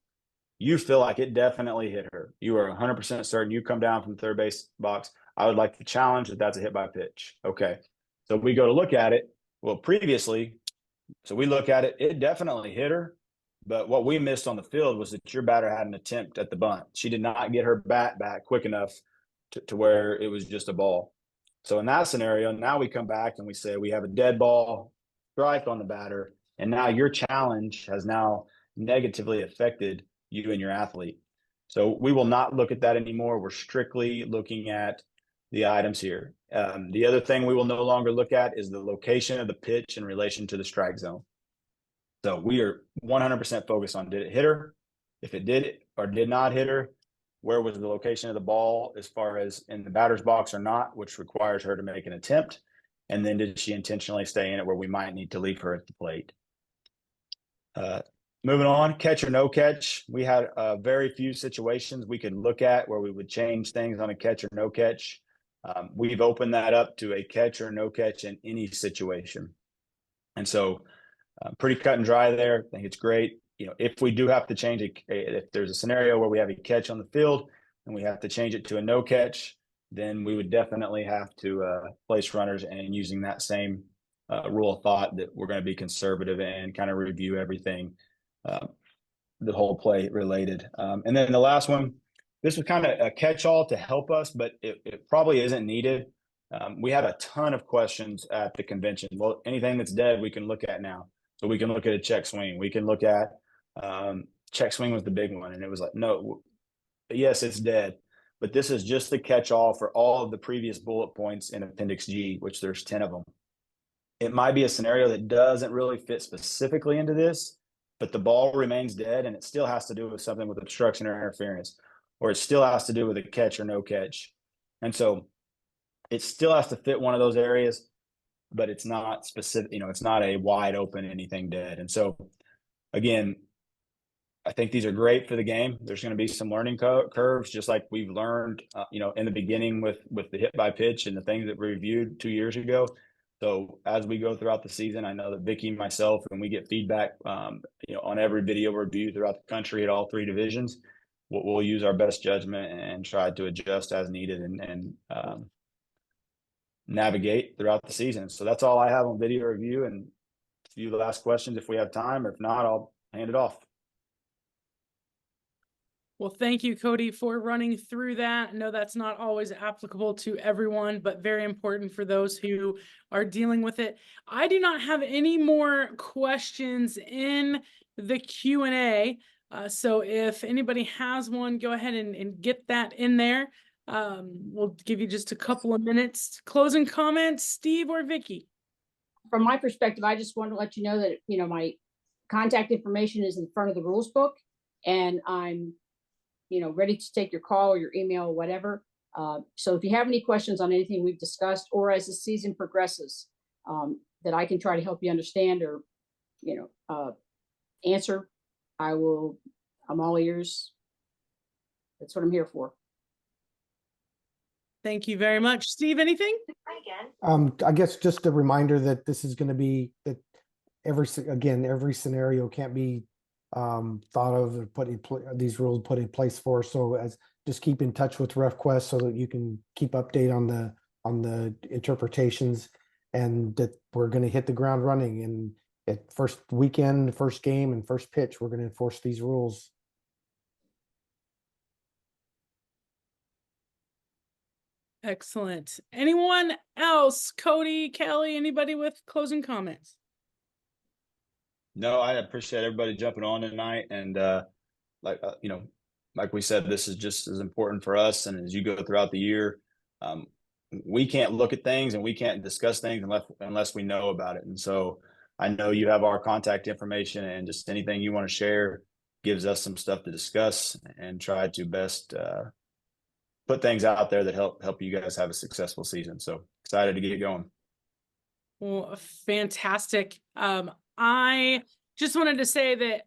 You feel like it definitely hit her. You are 100% certain. You come down from the third base box. I would like to challenge that that's a hit by pitch. Okay. So we go to look at it. Well, previously, so we look at it. It definitely hit her. But what we missed on the field was that your batter had an attempt at the bunt. She did not get her bat back quick enough to where it was just a ball. So in that scenario, now we come back and we say we have a dead ball strike on the batter. And now your challenge has now negatively affected you and your athlete. So we will not look at that anymore. We're strictly looking at the items here. The other thing we will no longer look at is the location of the pitch in relation to the strike zone. So we are 100% focused on, did it hit her? If it did or did not hit her, where was the location of the ball as far as in the batter's box or not, which requires her to make an attempt. And then did she intentionally stay in it where we might need to leave her at the plate? Moving on, catch or no catch. We had very few situations we could look at where we would change things on a catch or no catch. We've opened that up to a catch or no catch in any situation. And so pretty cut and dry there. I think it's great. You know, if we do have to change it, if there's a scenario where we have a catch on the field and we have to change it to a no catch, then we would definitely have to place runners, and using that same rule of thought that we're going to be conservative and kind of review everything, the whole play related. And then the last one, this was kind of a catch-all to help us, but it probably isn't needed. We had a ton of questions at the convention. Well, anything that's dead, we can look at now. So we can look at a check swing. We can look at check swing was the big one. And it was like, no, yes, it's dead. But this is just the catch-all for all of the previous bullet points in Appendix G, which there's 10 of them. It might be a scenario that doesn't really fit specifically into this, but the ball remains dead and it still has to do with something with obstruction or interference, or it still has to do with a catch or no catch. And so it still has to fit one of those areas, but it's not specific, you know, it's not a wide open anything dead. And so again, I think these are great for the game. There's going to be some learning curves, just like we've learned, you know, in the beginning with the hit by pitch and the things that we reviewed 2 years ago. So as we go throughout the season, I know that Vicky and myself, and we get feedback, you know, on every video review throughout the country at all three divisions, we'll use our best judgment and try to adjust as needed and navigate throughout the season. So that's all I have on video review, and a few last questions if we have time. If not, I'll hand it off. Well, thank you, Cody, for running through that. I know that's not always applicable to everyone, but very important for those who are dealing with it. I do not have any more questions in the Q&A. So if anybody has one, go ahead and get that in there. We'll give you just a couple of minutes. Closing comments, Steve or Vicky? From my perspective, I just want to let you know that, you know, my contact information is in front of the rules book, and I'm, you know, ready to take your call or your email or whatever. So if you have any questions on anything we've discussed, or as the season progresses, that I can try to help you understand or, you know, answer, I'm all ears. That's what I'm here for. Thank you very much. Steve, anything? I guess just a reminder that this is going to be that every scenario can't be thought of or these rules put in place for. So as just keep in touch with RefQuest so that you can keep update on the interpretations, and that we're going to hit the ground running. And at first weekend, first game, and first pitch, we're going to enforce these rules. Excellent. Anyone else? Cody, Kelly, anybody with closing comments? No, I appreciate everybody jumping on tonight. And you know, like we said, this is just as important for us. And as you go throughout the year, we can't look at things and we can't discuss things unless we know about it. And so I know you have our contact information, and just anything you want to share gives us some stuff to discuss and try to best put things out there that help you guys have a successful season. So excited to get going. Well, fantastic. I just wanted to say that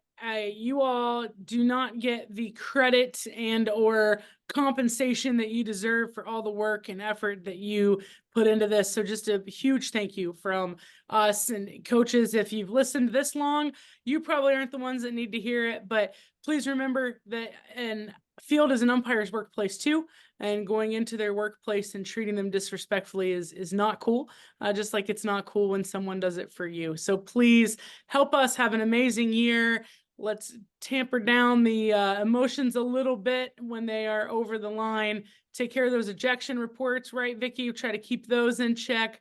you all do not get the credit and or compensation that you deserve for all the work and effort that you put into this. So just a huge thank you from us and coaches. If you've listened this long, you probably aren't the ones that need to hear it, but please remember that an field is an umpire's workplace too, and going into their workplace and treating them disrespectfully is not cool. Just like it's not cool when someone does it for you. So please help us have an amazing year. Let's tamper down the emotions a little bit when they are over the line. Take care of those ejection reports, right, Vicky? Try to keep those in check.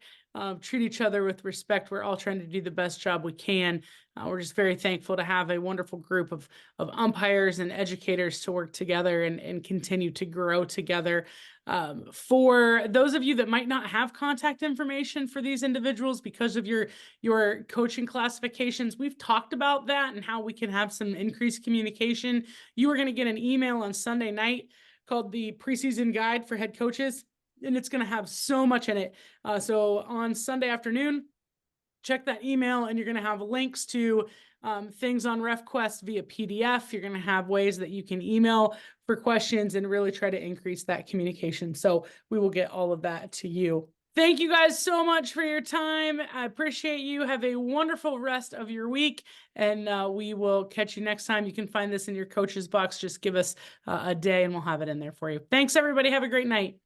Treat each other with respect. We're all trying to do the best job we can. We're just very thankful to have a wonderful group of umpires and educators to work together and continue to grow together. For those of you that might not have contact information for these individuals because of your coaching classifications, we've talked about that and how we can have some increased communication. You are going to get an email on Sunday night called the preseason guide for head coaches, and it's going to have so much in it. So on Sunday afternoon, check that email and you're going to have links to things on RefQuest via PDF. You're going to have ways that you can email for questions and really try to increase that communication. So we will get all of that to you. Thank you guys so much for your time. I appreciate you. Have a wonderful rest of your week, and we will catch you next time. You can find this in your coach's box. Just give us a day and we'll have it in there for you. Thanks, everybody. Have a great night.